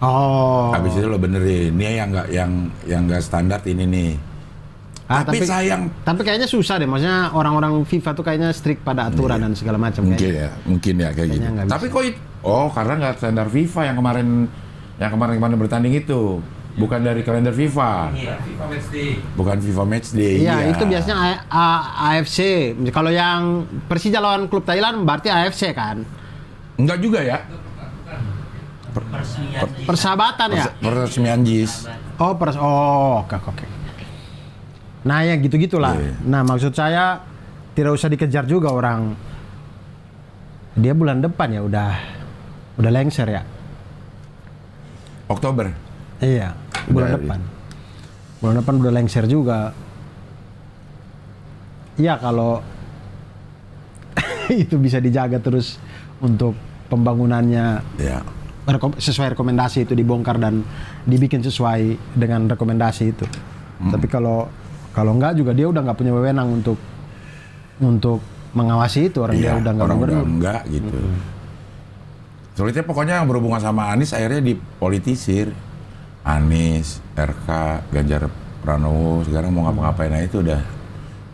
Oh. Habis itu lo benerin. Ini yang nggak standar ini nih. Tapi sayang. Tapi kayaknya susah deh, maksudnya orang-orang FIFA tuh kayaknya strict pada aturan dan segala macam. Mungkin kayaknya. ya, mungkin ya kayak Kayaknya gitu. nggak Tapi kok karena nggak standar FIFA yang kemarin bertanding itu, bukan dari kalender FIFA, Iya. FIFA Matchday. bukan FIFA Matchday. Iya, itu biasanya AFC. Kalau yang Persija lawan klub Thailand berarti AFC kan? Enggak juga ya. Peresmian. Persahabatan ya? Peresmian JIS. Oke. Nah, ya gitu-gitulah. Iya. Nah, maksud saya tidak usah dikejar juga orang. Dia bulan depan ya udah lengser ya. Oktober. Iya, bulan Dari- depan. Bulan depan udah lengser juga. Iya, kalau itu bisa dijaga terus untuk pembangunannya Ya. sesuai rekomendasi itu dibongkar dan dibikin sesuai dengan rekomendasi itu. Tapi kalau enggak juga dia udah nggak punya wewenang untuk mengawasi itu, orang dia Iya, udah nggak orang gubernur. udah enggak gitu. Sulitnya pokoknya yang berhubungan sama Anies akhirnya dipolitisir. Anies, RK, Ganjar Pranowo sekarang mau ngapa-ngapain aja itu udah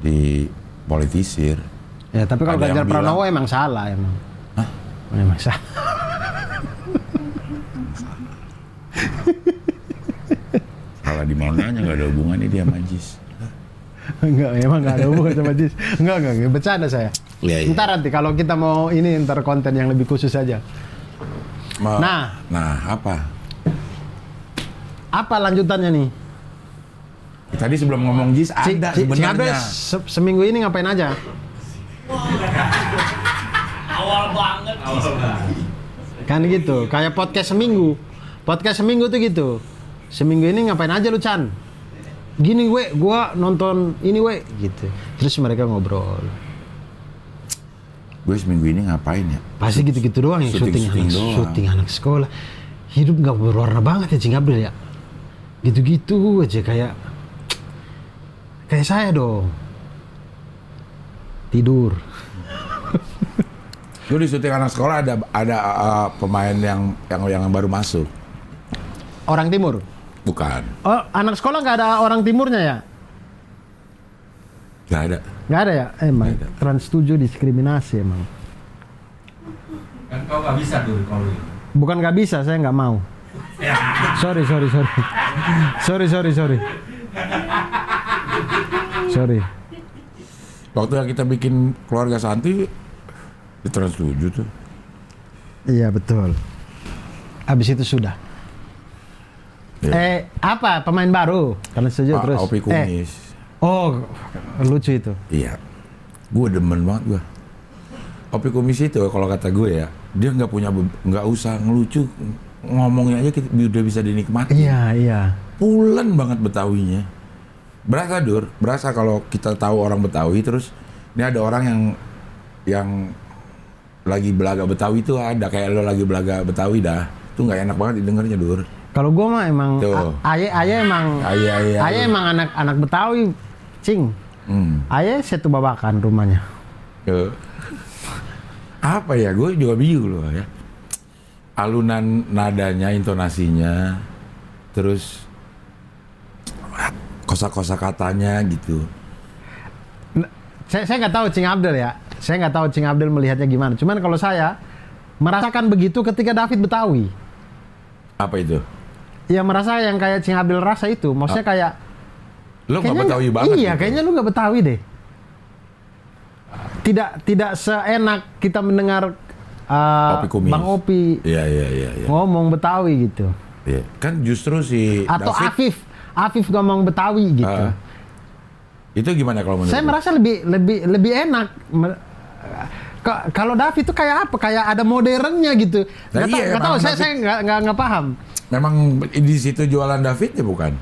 dipolitisir. Ya, tapi kalau Ada yang Ganjar bilang- Pranowo emang salah emang. Hah? Emang salah. Salah di mananya nggak ada hubungannya dia sama JIS. Enggak, emang nggak ada hubungan sama Jis. Enggak, bercanda saya. Iya, iya. Ntar nanti kalau kita mau ntar konten yang lebih khusus aja. Nah. Apa? Apa lanjutannya nih? Tadi sebelum ngomong JIS ada Si Abel sebenarnya. seminggu ini ngapain aja? Awal banget. Kan gitu, kayak podcast seminggu. Podcast seminggu tuh gitu. Seminggu ini ngapain aja lu, Chan? Gini gua nonton ini gitu. Terus mereka ngobrol. Gue seminggu ini ngapain ya? Pasti gitu-gitu doang ya, Syuting doang. syuting anak sekolah. Hidup nggak berwarna banget ya, Cing Gabriel ya. Gitu-gitu aja kayak saya dong. Tidur. Gue di syuting anak sekolah ada pemain yang baru masuk. Orang timur. Bukan. Oh, anak sekolah nggak ada orang timurnya ya? Gak ada. Nggak ada ya? Emang Nggak ada. trans 7 diskriminasi emang. Kan kau nggak bisa tuh kalau itu. Bukan nggak bisa, saya nggak mau. Sorry. Waktu yang kita bikin Keluarga Santi di Trans 7 tuh. Iya betul. Habis itu sudah. Ya. Apa pemain baru? Karena setuju terus. Opi Kumis. Oh, lucu itu. Iya. Gue demen banget gue. Opi Kumis itu kalau kata gue ya, dia nggak usah ngelucu, ngomongnya aja udah bisa dinikmati. Iya. Pulen banget Betawinya. Berasa kalau kita tahu orang Betawi terus ini ada orang yang lagi belaga Betawi itu ada kayak lo lagi belaga Betawi dah. Itu nggak enak banget didengarnya, Dur. Kalau gue mah emang Tuh. ayah emang Ayah. ayah emang anak Betawi, cing. Ayah satu babakan rumahnya. Tuh. Apa ya? Gue juga bingung loh ya. Alunan nadanya, intonasinya, terus kosa-kosa katanya gitu. Saya nggak tahu Cing Abdel ya. Saya nggak tahu Cing Abdel melihatnya gimana. Cuman kalau saya merasakan begitu ketika David Betawi. Apa itu? Ya merasa yang kayak Cing Abdel rasa itu. Maksudnya kayak Lo nggak kayaknya Betawi banget. Iya, gitu. kayaknya lu nggak Betawi deh. Tidak seenak kita mendengar Opi Kumis. Bang Opi Iya. ngomong Betawi gitu. Iya. Kan justru si Atau David, Afif ngomong Betawi gitu. itu gimana kalau menurut Saya lo? merasa lebih enak. Kalau David itu kayak apa? Kayak ada modernnya gitu. Nah, iya, Nggak tahu. emang Saya nggak paham. Memang di situ jualan David ya bukan?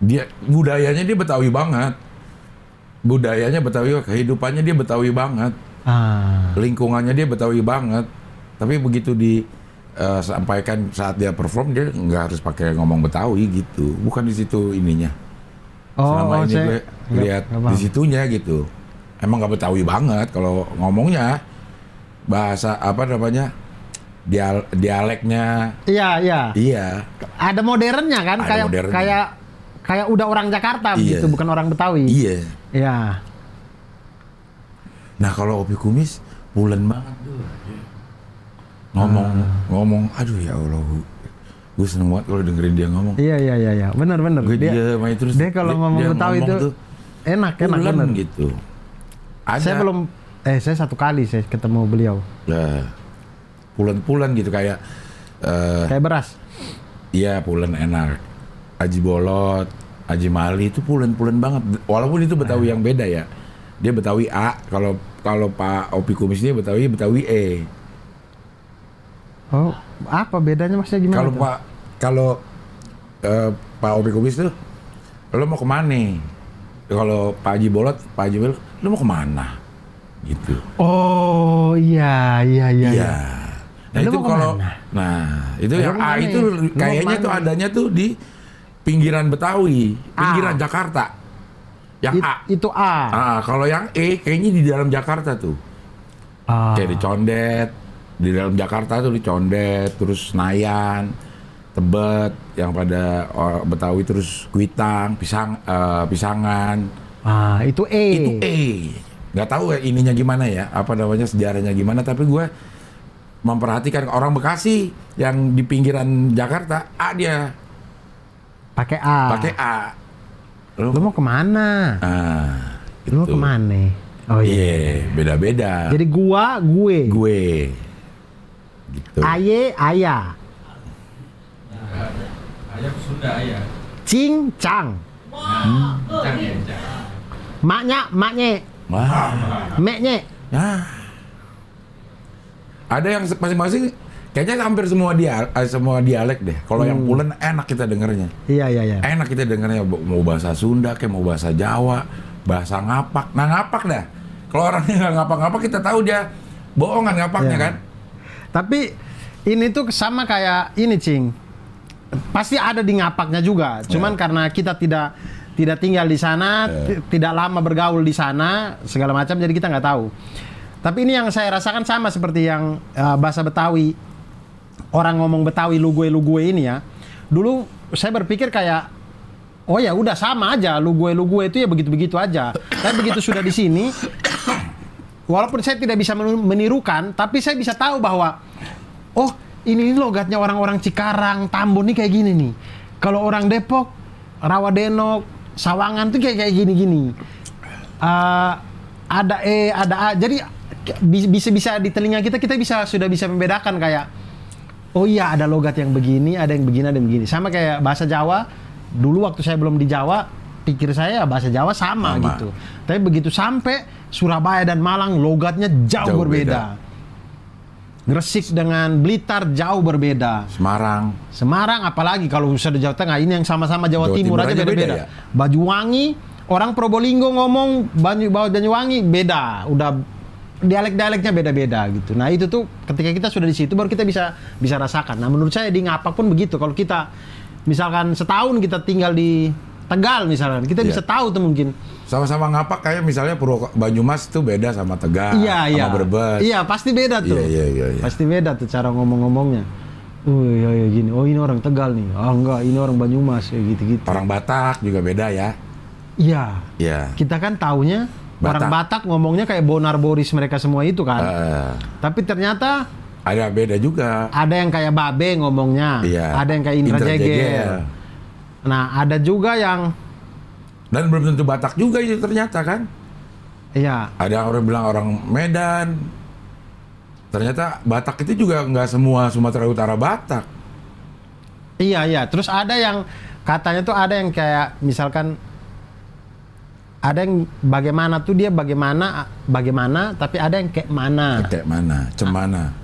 Dia budayanya dia Betawi banget. Budayanya Betawi, kehidupannya dia Betawi banget. Lingkungannya dia Betawi banget. Tapi begitu sampaikan saat dia perform, dia nggak harus pakai ngomong Betawi gitu. Bukan di situ ininya. Selama ini gue lihat di situnya gitu. Emang nggak Betawi banget kalau ngomongnya. Bahasa apa namanya? Dialeknya. Iya. Ada modernnya kan? Ada modernnya. Kayak udah orang Jakarta Iya. gitu, bukan orang Betawi. Iya. Iya. Nah kalau Opi Kumis pulen banget tuh. Ngomong, aduh ya Allah, gue seneng banget kalau dengerin dia ngomong. Iya. Bener. Gue dia main terus. Dia kalau ngomong Betawi itu tuh, enak pulen bener. gitu. Saya satu kali saya ketemu beliau. Ya, pulen gitu kayak. Kayak beras. Iya pulen enak. Aji Bolot, Aji Mali itu pulen banget. Walaupun itu Betawi yang beda ya. Dia Betawi A. Kalau Pak Opi Kumis dia Betawi E. Oh, apa bedanya maksudnya gimana? Kalau Pak Opi Kumis tuh, lo mau kemana? Kalau Pak Haji Bolot, lo mau kemana? Gitu. Oh iya. Nah Lo itu mau kalau, kemana? itu Lo yang mau A kemana? itu Lo mau kayaknya tuh kemana? adanya tuh di pinggiran Betawi, pinggiran Jakarta. Yang A. Itu A. Kalau yang E kayaknya di dalam Jakarta tuh. Kayak di Condet, di dalam Jakarta tuh di Condet, terus Senayan, Tebet, yang pada Betawi, terus Kuitang, Pisangan. Itu E. Itu E. Nggak tahu ya ininya gimana ya, apa namanya sejarahnya gimana, tapi gue memperhatikan orang Bekasi yang di pinggiran Jakarta, A dia. Pakai A. Pakai A. Lo mau kemana? Lo mau gitu. kemana? Oh iya. Beda-beda. Jadi gue. Gue. Gitu. Aye, ayah. Ayah Sunda ayah. Cing, cang. Cang ya, cang. Maknya. Wah. Meknya. Ya. Ada yang masing-masing kayaknya hampir semua dialek deh. Kalau yang pulen enak kita dengernya. Iya. Enak kita dengernya mau bahasa Sunda kayak mau bahasa Jawa, bahasa ngapak. Nah, ngapak dah. Kalau orangnya nggak ngapak-ngapak kita tahu dia bohongan ngapaknya Iya. kan. Tapi ini tuh sama kayak ini, Cing. Pasti ada di ngapaknya juga. Cuman karena kita tidak tinggal di sana, tidak lama bergaul di sana, segala macam, jadi kita nggak tahu. Tapi ini yang saya rasakan sama seperti yang bahasa Betawi. Orang ngomong Betawi lu gue ini ya. Dulu saya berpikir kayak, oh ya udah sama aja, lu gue itu ya begitu-begitu aja. Tapi begitu sudah di sini, walaupun saya tidak bisa menirukan, tapi saya bisa tahu bahwa oh ini logatnya orang-orang Cikarang, Tambun nih kayak gini nih. Kalau orang Depok, Rawadenok, Sawangan tuh kayak gini-gini. Ada E, ada A. Jadi bisa di telinga kita sudah bisa membedakan kayak oh iya ada logat yang begini, ada yang begini, ada yang begini. Sama kayak bahasa Jawa. Dulu waktu saya belum di Jawa, pikir saya bahasa Jawa sama. Gitu. Tapi begitu sampai Surabaya dan Malang logatnya jauh berbeda. Gresik dengan Blitar jauh berbeda. Semarang apalagi kalau sudah Jawa Tengah, ini yang sama-sama Jawa Timur aja beda-beda. Ya? Banyuwangi, orang Probolinggo ngomong Banyuwangi beda. Udah dialek-dialeknya beda-beda gitu. Nah itu tuh ketika kita sudah di situ baru kita bisa rasakan. Nah menurut saya di Ngapak pun begitu. Kalau kita misalkan setahun kita tinggal di Tegal misalkan, kita bisa tahu tuh mungkin. Sama-sama Ngapak kayak misalnya Banyumas tuh beda sama Tegal, sama Brebes. Iya pasti beda tuh. Iya. Pasti beda tuh cara ngomong-ngomongnya. Oh iya gini. Oh ini orang Tegal nih. Oh enggak, ini orang Banyumas kayak gitu-gitu. Orang Batak juga beda ya. Iya. Kita kan taunya orang Batak ngomongnya kayak Bonar Boris mereka semua itu kan. Tapi ternyata ada beda juga. Ada yang kayak Babe ngomongnya. Iya. Ada yang kayak Indra Jegel. Nah, ada juga yang dan belum tentu Batak juga itu ternyata kan. Iya. Ada orang bilang orang Medan. Ternyata Batak itu juga nggak semua Sumatera Utara Batak. Iya. Terus ada yang katanya tuh ada yang kayak misalkan ada yang bagaimana tuh dia bagaimana tapi ada yang kayak mana. Kayak mana? Cemana.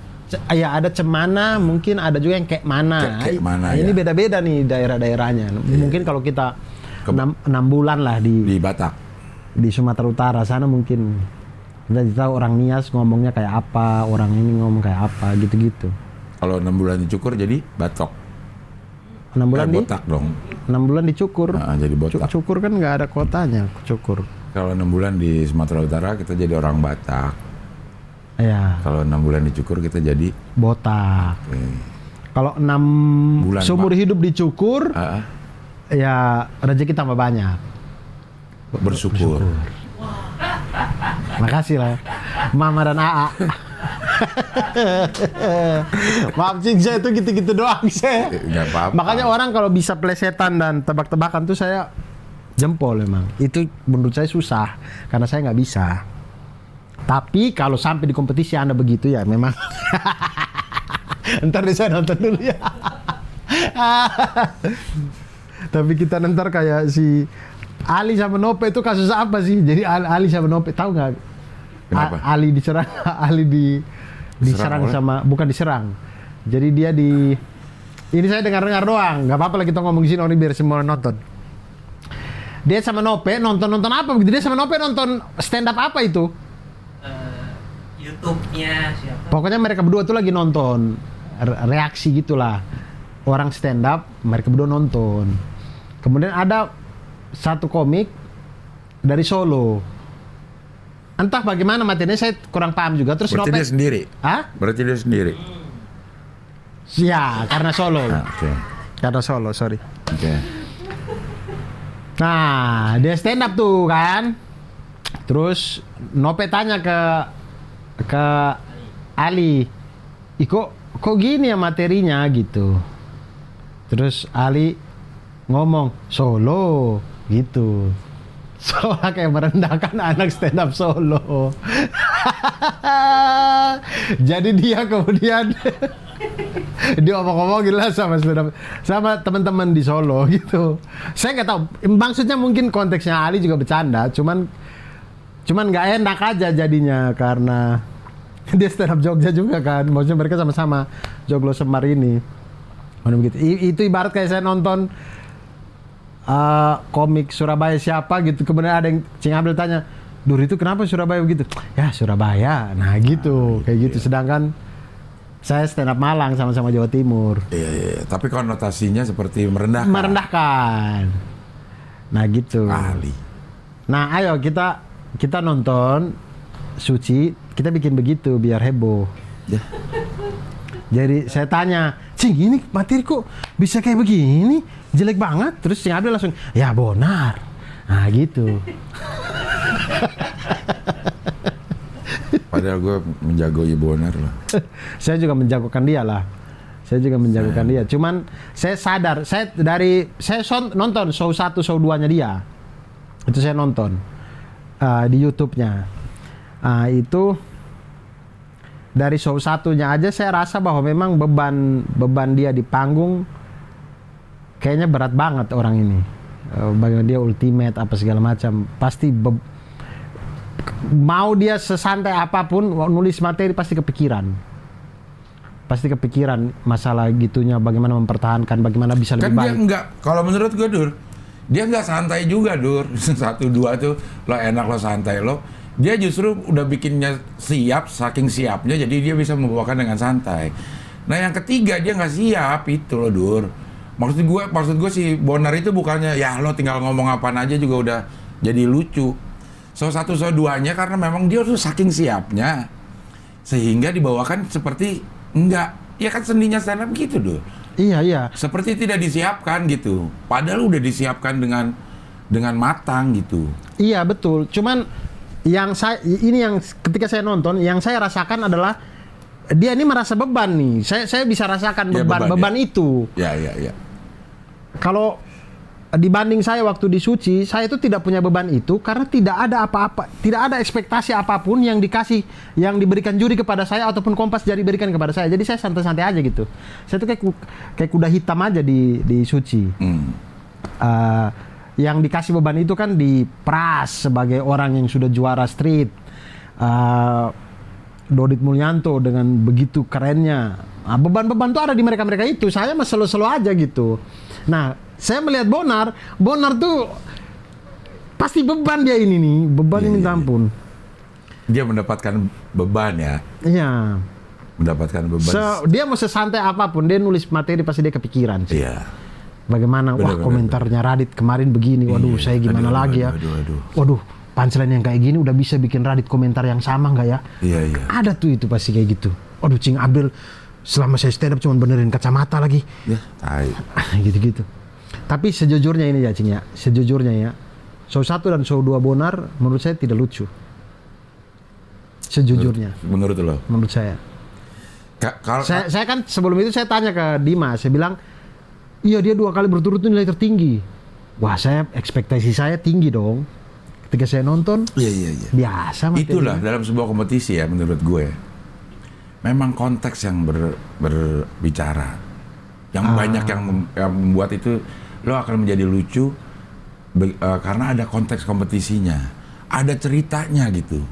Ya ada cemana, mungkin ada juga yang kayak mana. Kayak mana Ini ya? beda-beda nih daerah-daerahnya. Mungkin kalau kita 6 bulan lah di Batak, di Sumatera Utara sana mungkin kita tahu orang Nias ngomongnya kayak apa, orang ini ngomong kayak apa, gitu-gitu. kalau 6 bulan dicukur jadi Batok. 6 bulan di botak dong. 6 bulan dicukur. Nah, jadi botak. Cukur kan nggak ada kotanya, cukur. Kalau 6 bulan di Sumatera Utara kita jadi orang Batak. Iya. Kalau 6 bulan dicukur kita jadi botak. Kalau 6 bulan seumur hidup dicukur, ya rezeki tambah banyak. Bersyukur. Makasih lah, Mama dan AA. Maaf Cing, saya itu gitu-gitu doang saya. Nggak apa-apa. Makanya orang kalau bisa plesetan dan tebak-tebakan tuh saya jempol emang. Itu menurut saya susah karena saya nggak bisa. Tapi kalau sampai di kompetisi Anda begitu ya memang. Ntar deh saya nonton dulu ya. Tapi kita ntar kayak si Ali sama Nope itu kasus apa sih? Jadi Ali sama Nope tahu nggak? Kenapa? Ali diserang, Ali diserang sama, bukan diserang. Jadi dia ini saya dengar-dengar doang. Nggak apa-apa lah kita ngomong di sini orang biar semua nonton. Dia sama Nope nonton apa begitu? Dia sama Nope nonton stand up apa itu? YouTube-nya siapa? Pokoknya mereka berdua tuh lagi nonton reaksi gitulah orang stand up, mereka berdua nonton. Kemudian ada satu komik dari Solo. Entah bagaimana materinya saya kurang paham juga. Terus berarti dia sendiri? Hah? Berarti dia sendiri? Ya, karena Solo. Okay. Karena Solo, sorry. Oke. Nah, dia stand up tuh kan. Terus Nope tanya ke Ali, kok gini ya materinya gitu. Terus Ali ngomong Solo gitu. Soalnya kayak merendahkan anak stand up Solo. Jadi dia kemudian dia ngomong-ngomongin lah sama teman-teman di Solo gitu. Saya nggak tahu. Maksudnya mungkin konteksnya Ali juga bercanda, cuman nggak enak aja jadinya karena dia stand up Jogja juga kan. Maksudnya mereka sama-sama Joglo Semar ini. Begitu. Itu ibarat kayak saya nonton komik Surabaya siapa gitu. Kemudian ada yang Cing Abdul tanya, Dur itu kenapa Surabaya begitu? Ya Surabaya. Nah gitu. Kayak gitu. Sedangkan saya stand up Malang sama-sama Jawa Timur. Iya. Tapi konotasinya seperti merendahkan. Merendahkan. Nah gitu. Ali. Nah ayo kita nonton Suci, kita bikin begitu biar heboh. Ya. Jadi saya tanya, Cing ini materi kok bisa kayak begini? Jelek banget. Terus Cing Abdul langsung, ya benar. Nah gitu. Padahal gue menjago Ibu Bonar loh. Saya juga menjagokan dia lah. Dia. Cuman saya sadar, saya nonton show 1, show 2-nya dia. Itu saya nonton di YouTube-nya. Itu dari show 1-nya aja saya rasa bahwa memang beban dia di panggung kayaknya berat banget orang ini. Bagaimana dia ultimate apa segala macam, pasti mau dia sesantai apapun nulis materi pasti kepikiran masalah gitunya, bagaimana mempertahankan, bagaimana bisa lebih baik. baik. Kan dia enggak, kalau menurut gue Dur, dia enggak santai juga Dur. 1, 2 tuh lo enak lo santai lo. Dia justru udah bikinnya siap, saking siapnya, jadi dia bisa membawakan dengan santai. Nah yang ketiga dia nggak siap itu loh, Dur. Maksud gue si Bonar itu bukannya ya lo tinggal ngomong apaan aja juga udah jadi lucu. So satu so duanya karena memang dia tuh saking siapnya sehingga dibawakan seperti enggak. Ya kan seninya stand up gitu, Dur. Iya. Seperti tidak disiapkan gitu. Padahal udah disiapkan dengan matang gitu. Iya betul. Cuman yang ketika saya nonton, yang saya rasakan adalah dia ini merasa beban nih. Saya bisa rasakan Ya, beban itu. Ya. Kalau dibanding saya waktu di Suci, saya itu tidak punya beban itu karena tidak ada apa-apa, tidak ada ekspektasi apapun yang diberikan juri kepada saya ataupun Kompas jadi berikan kepada saya. Jadi saya santai-santai aja gitu. Saya tuh kayak kuda hitam aja di Suci. Yang dikasih beban itu kan di Pras sebagai orang yang sudah juara street, Dodit Mulyanto dengan begitu kerennya. Beban-beban tuh ada di mereka itu. Saya mah selo-selo aja gitu. Nah, saya melihat Bonar tuh pasti beban dia ini nih, beban yang minta ampun. Dia mendapatkan beban ya. Iya. Mendapatkan beban. Dia mau sesantai apapun, dia nulis materi pasti dia kepikiran sih. Iya. Bagaimana, Bener. komentarnya Radit kemarin begini, waduh saya gimana lagi ya. Waduh, punchline yang kayak gini udah bisa bikin Radit komentar yang sama nggak ya? Iya. Ada tuh itu pasti kayak gitu. Waduh, Cing Abdul selama saya stand up cuma benerin kacamata lagi. Ya, tai. Gitu-gitu. Tapi sejujurnya ini ya, Cing ya. Sejujurnya ya. Show 1 dan show 2 Bonar menurut saya tidak lucu. Sejujurnya. Menurut lo? Menurut saya. Kalau Saya kan sebelum itu saya tanya ke Dimas, saya bilang, iya dia 2 kali berturut-turut nilai tertinggi. Wah, ekspektasi saya tinggi dong. Ketika saya nonton, Iya. biasa materinya. Itulah dalam sebuah kompetisi ya menurut gue. Memang konteks yang berbicara. Yang banyak yang membuat itu lo akan menjadi lucu karena ada konteks kompetisinya. Ada ceritanya gitu.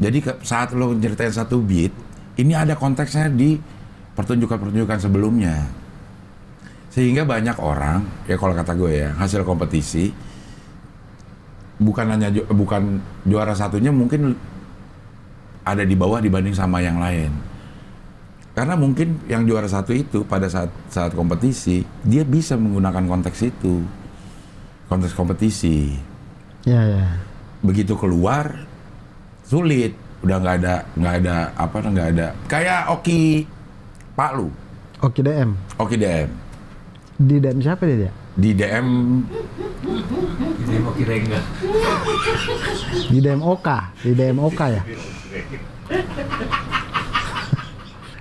Jadi saat lo ceritain satu beat, ini ada konteksnya di pertunjukan-pertunjukan sebelumnya. Sehingga banyak orang, ya kalau kata gue ya, hasil kompetisi bukan juara satunya mungkin ada di bawah dibanding sama yang lain. Karena mungkin yang juara satu itu pada saat kompetisi dia bisa menggunakan konteks itu, konteks kompetisi. Ya. Begitu keluar sulit, udah nggak ada. Kayak Oki Palu. Oke DM. Di DM siapa dia? Di DM Ini mau kira enggak? Di DM Oka ya.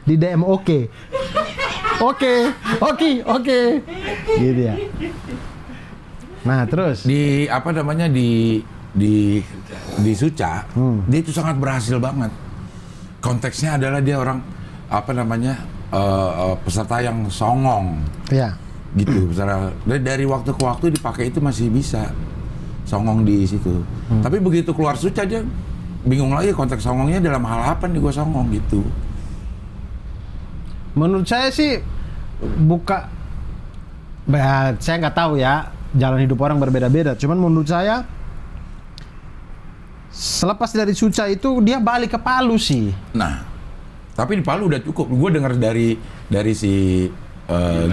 Di DM Oke. Gitu ya. Nah, terus di Suca, dia itu sangat berhasil banget. Konteksnya adalah dia orang peserta yang songong. ya. Gitu, dari waktu ke waktu dipakai itu masih bisa songong di situ. Tapi begitu keluar Suca aja bingung lagi konteks songongnya dalam hal apa nih gue songong gitu. Menurut saya sih saya nggak tahu ya, jalan hidup orang berbeda-beda. Cuman menurut saya selepas dari Suca itu dia balik ke Palu sih. Nah, tapi di Palu udah cukup. Gue dengar dari si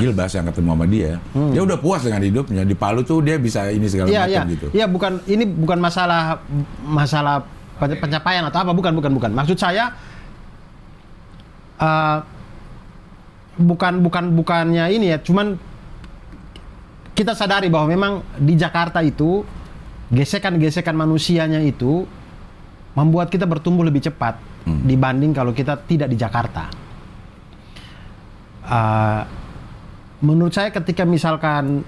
Gilbas yang ketemu sama dia udah puas dengan hidupnya. Di Palu tuh dia bisa ini segala macam gitu. Iya, bukan masalah pencapaian atau apa, bukan. Maksud saya bukannya ini ya, cuman kita sadari bahwa memang di Jakarta itu gesekan manusianya itu membuat kita bertumbuh lebih cepat dibanding kalau kita tidak di Jakarta. Menurut saya ketika misalkan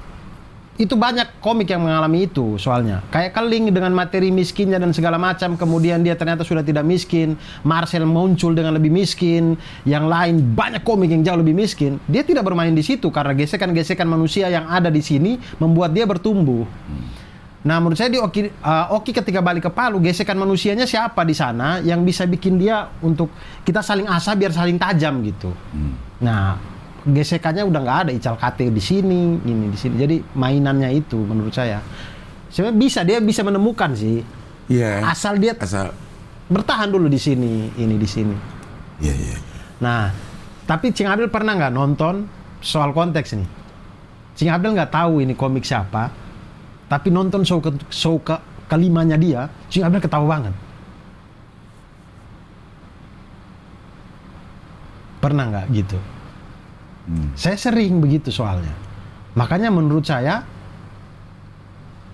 itu banyak komik yang mengalami itu soalnya. Kayak Keling dengan materi miskinnya dan segala macam, kemudian dia ternyata sudah tidak miskin. Marcel muncul dengan lebih miskin, yang lain banyak komik yang jauh lebih miskin. Dia tidak bermain di situ karena gesekan-gesekan manusia yang ada di sini membuat dia bertumbuh. Nah, menurut saya di Oki ketika balik ke Palu, gesekan manusianya siapa di sana yang bisa bikin dia untuk kita saling asah biar saling tajam gitu. Nah, gesekannya udah nggak ada, Ical Kate di sini, ini di sini. Jadi mainannya itu menurut saya sebenarnya dia bisa menemukan sih. Iya. Asal dia bertahan dulu di sini, ini di sini. Iya, iya. Nah, tapi Cing Abdel pernah nggak nonton soal konteks ini? Cing Abdel nggak tahu ini komik siapa, tapi nonton show kelimanya dia, Cing Abdel ketawa banget. Pernah nggak gitu? Saya sering begitu soalnya. Makanya menurut saya,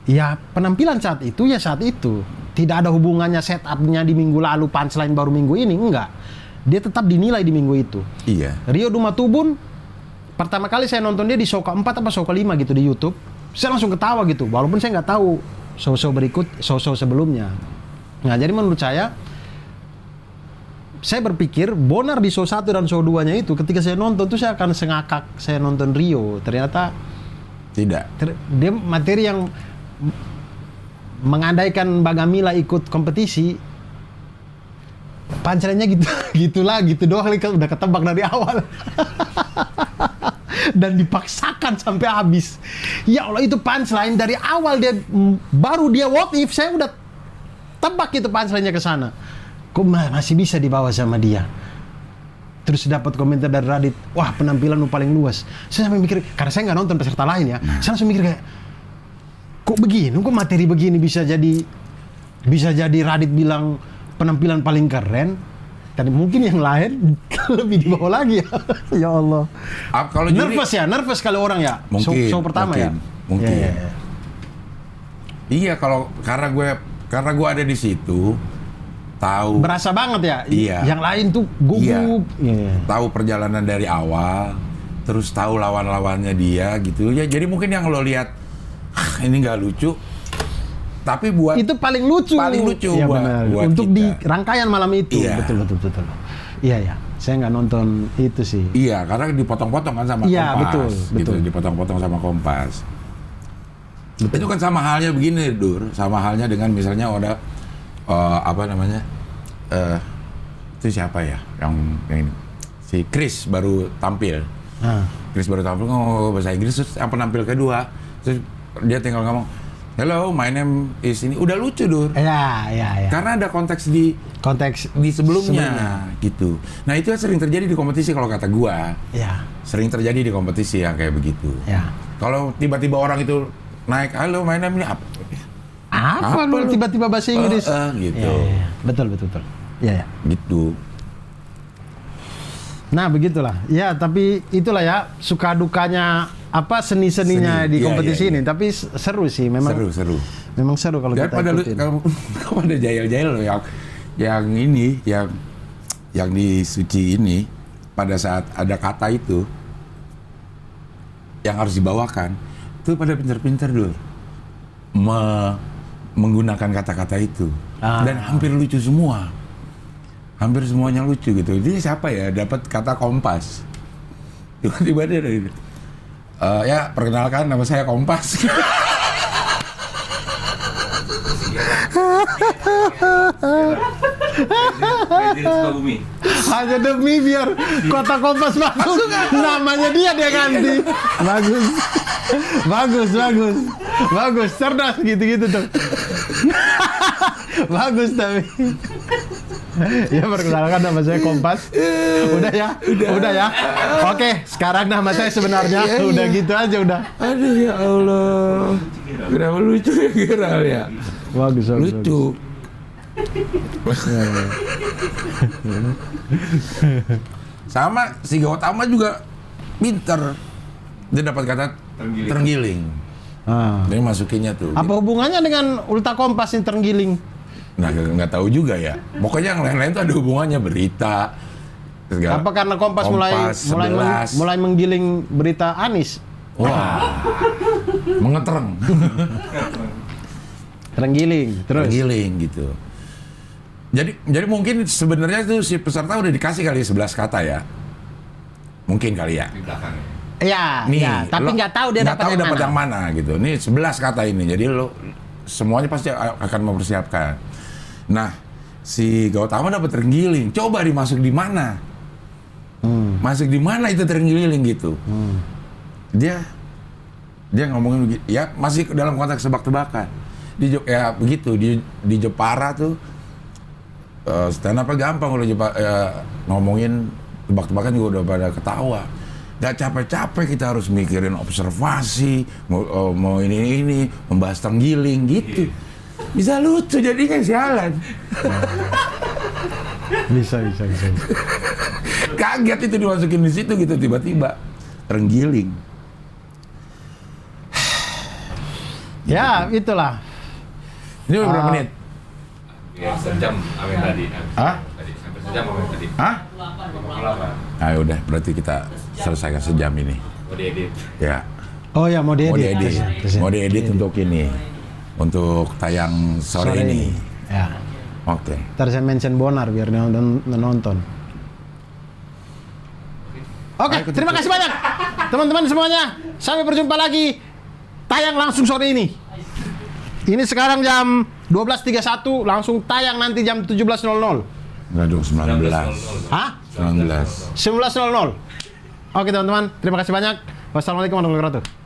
ya penampilan saat itu ya saat itu. Tidak ada hubungannya setupnya di minggu lalu, punchline baru minggu ini, enggak. Dia tetap dinilai di minggu itu. Iya. Rio Dumatubun, pertama kali saya nonton dia di show ke-4 apa show ke-5 gitu di YouTube. Saya langsung ketawa gitu, walaupun saya nggak tahu show-show berikut, show-show sebelumnya. Nah, jadi menurut saya berpikir Bonar di show 1 dan show 2-nya itu, ketika saya nonton tuh saya akan sengakak saya nonton Rio. Ternyata Tidak. dia materi yang mengandaikan Bagamila ikut kompetisi, punchline-nya gitu gitu doang udah ketebak dari awal. Dan dipaksakan sampai habis. Ya Allah, itu punchline dari awal baru dia what if, saya udah tebak itu punchline-nya ke sana. Kok masih bisa dibawa sama dia? Terus dapat komentar dari Radit, wah penampilan lu paling luas. Saya sampai mikir, karena saya nggak nonton peserta lain ya, saya langsung mikir kayak, kok begini? Kok materi begini bisa jadi Radit bilang penampilan paling keren? Dan mungkin yang lain lebih di bawah lagi ya. Ya Allah. Kalau juri, Nervous kalau orang ya. Mungkin, Show pertama mungkin, ya. Mungkin. Ya. Iya, karena gue ada di situ, tahu. Berasa banget ya. Iya. Yang lain tuh gugup. Iya. Tahu perjalanan dari awal, terus tahu lawan-lawannya dia gitu. Ya jadi mungkin yang lo lihat, ini nggak lucu, tapi buat Itu paling lucu. Ya, buat untuk kita. di rangkaian malam itu. Iya. Betul. Iya ya. Saya nggak nonton itu sih. Iya, karena dipotong-potong kan sama Iya, Kompas. betul. Gitu, dipotong-potong sama Kompas. Itu kan sama halnya begini, Dur. Sama halnya dengan misalnya ada itu siapa ya? Yang ini. Si Chris baru tampil. Chris baru tampil ngomong bahasa Inggris, terus yang penampil kedua, terus dia tinggal ngomong, "Hello, my name is ini." Udah lucu, Dur. Iya. Karena ada konteks di sebelumnya gitu. Nah, itu sering terjadi di kompetisi kalau kata gua. Iya. Sering terjadi di kompetisi yang kayak begitu. Ya. Kalau tiba-tiba orang itu naik, "Halo, my name ini apa?" Apa lu tiba-tiba bahasa Inggris? Gitu. Iya. Betul. Iya. Gitu. Nah, begitulah. Ya, tapi itulah ya suka dukanya seni-seninya Seni. di Iya, kompetisi iya. ini. Tapi seru sih, memang. Seru. Memang seru kalau Dan kita pada ikutin. kalau ada jail-jail loh yang ini yang di suci ini pada saat ada kata itu yang harus dibawakan itu pada pinter-pinter dulu menggunakan kata-kata itu dan hampir lucu semua. Hampir semuanya lucu gitu. Dia siapa ya? Dapat kata Kompas. Tiba-tiba dia dari ya perkenalkan nama saya Kompas. Hanya demi biar kota Kompas bagus. Namanya dia ganti. Bagus. Cerdas gitu tuh. Bagus tapi. Ya perkenalkan nama saya Kompas. Udah ya. Oke, sekarang nama saya sebenarnya udah gitu aja udah. Aduh ya Allah. Kenapa lucu ya Geral ya? Bagus. Lucu. Sama si Gautama juga pinter. Dia dapat kata terenggiling. Dia masukinnya tuh. Apa hubungannya dengan Ulta Kompas yang terenggiling? Nah, nggak tahu juga ya. Pokoknya yang lain-lain tuh ada hubungannya berita. Segala. Apa karena Kompas mulai menggiling berita Anies? Wah. Mengetreng. Terenggiling, terus. Terenggiling gitu. Jadi mungkin sebenarnya itu si peserta udah dikasih kali 11 kata ya. Mungkin kali ya. Di belakang. Iya, Nih, tapi nggak tahu dia dapat yang mana gitu. Nih 11 kata ini. Jadi lo semuanya pasti akan mempersiapkan. Nah, si Gautama dapat terenggiling. Coba dimasuk di mana? Masuk di mana itu terenggiling gitu. Dia ngomongin begitu. Ya masih dalam konteks tebak-tebakan. Ya begitu di Jepara tuh stand up gampang udah ngomongin tebak-tebakan juga udah pada ketawa. Gak capek-capek kita harus mikirin observasi, mau ini membahas tenggiling gitu. Bisa lucu jadinya sialan. Bisa. Kaget itu dimasukin di situ gitu tiba-tiba terenggiling. Ya, itulah. Ini udah berapa menit? Ya, sejam apa yang tadi? Hah? Tadi sampai sejam apa yang tadi? Hah? 58. Nah udah, berarti kita selesaikan sejam ini. Mau diedit. Ya, Oh ya, mau mau diedit. diedit. Mau diedit untuk ini. Untuk tayang sore ini. Ya. Oke. Ntar saya mention Bonar biar dia nonton. Oke, terima kasih banyak teman-teman semuanya. Sampai berjumpa lagi. Tayang langsung sore ini. Ini sekarang jam 12.31, langsung tayang nanti jam 17.00. Enggak dong, 19. Hah? 19. 19.00. Oke teman-teman, terima kasih banyak. Wassalamualaikum warahmatullahi wabarakatuh.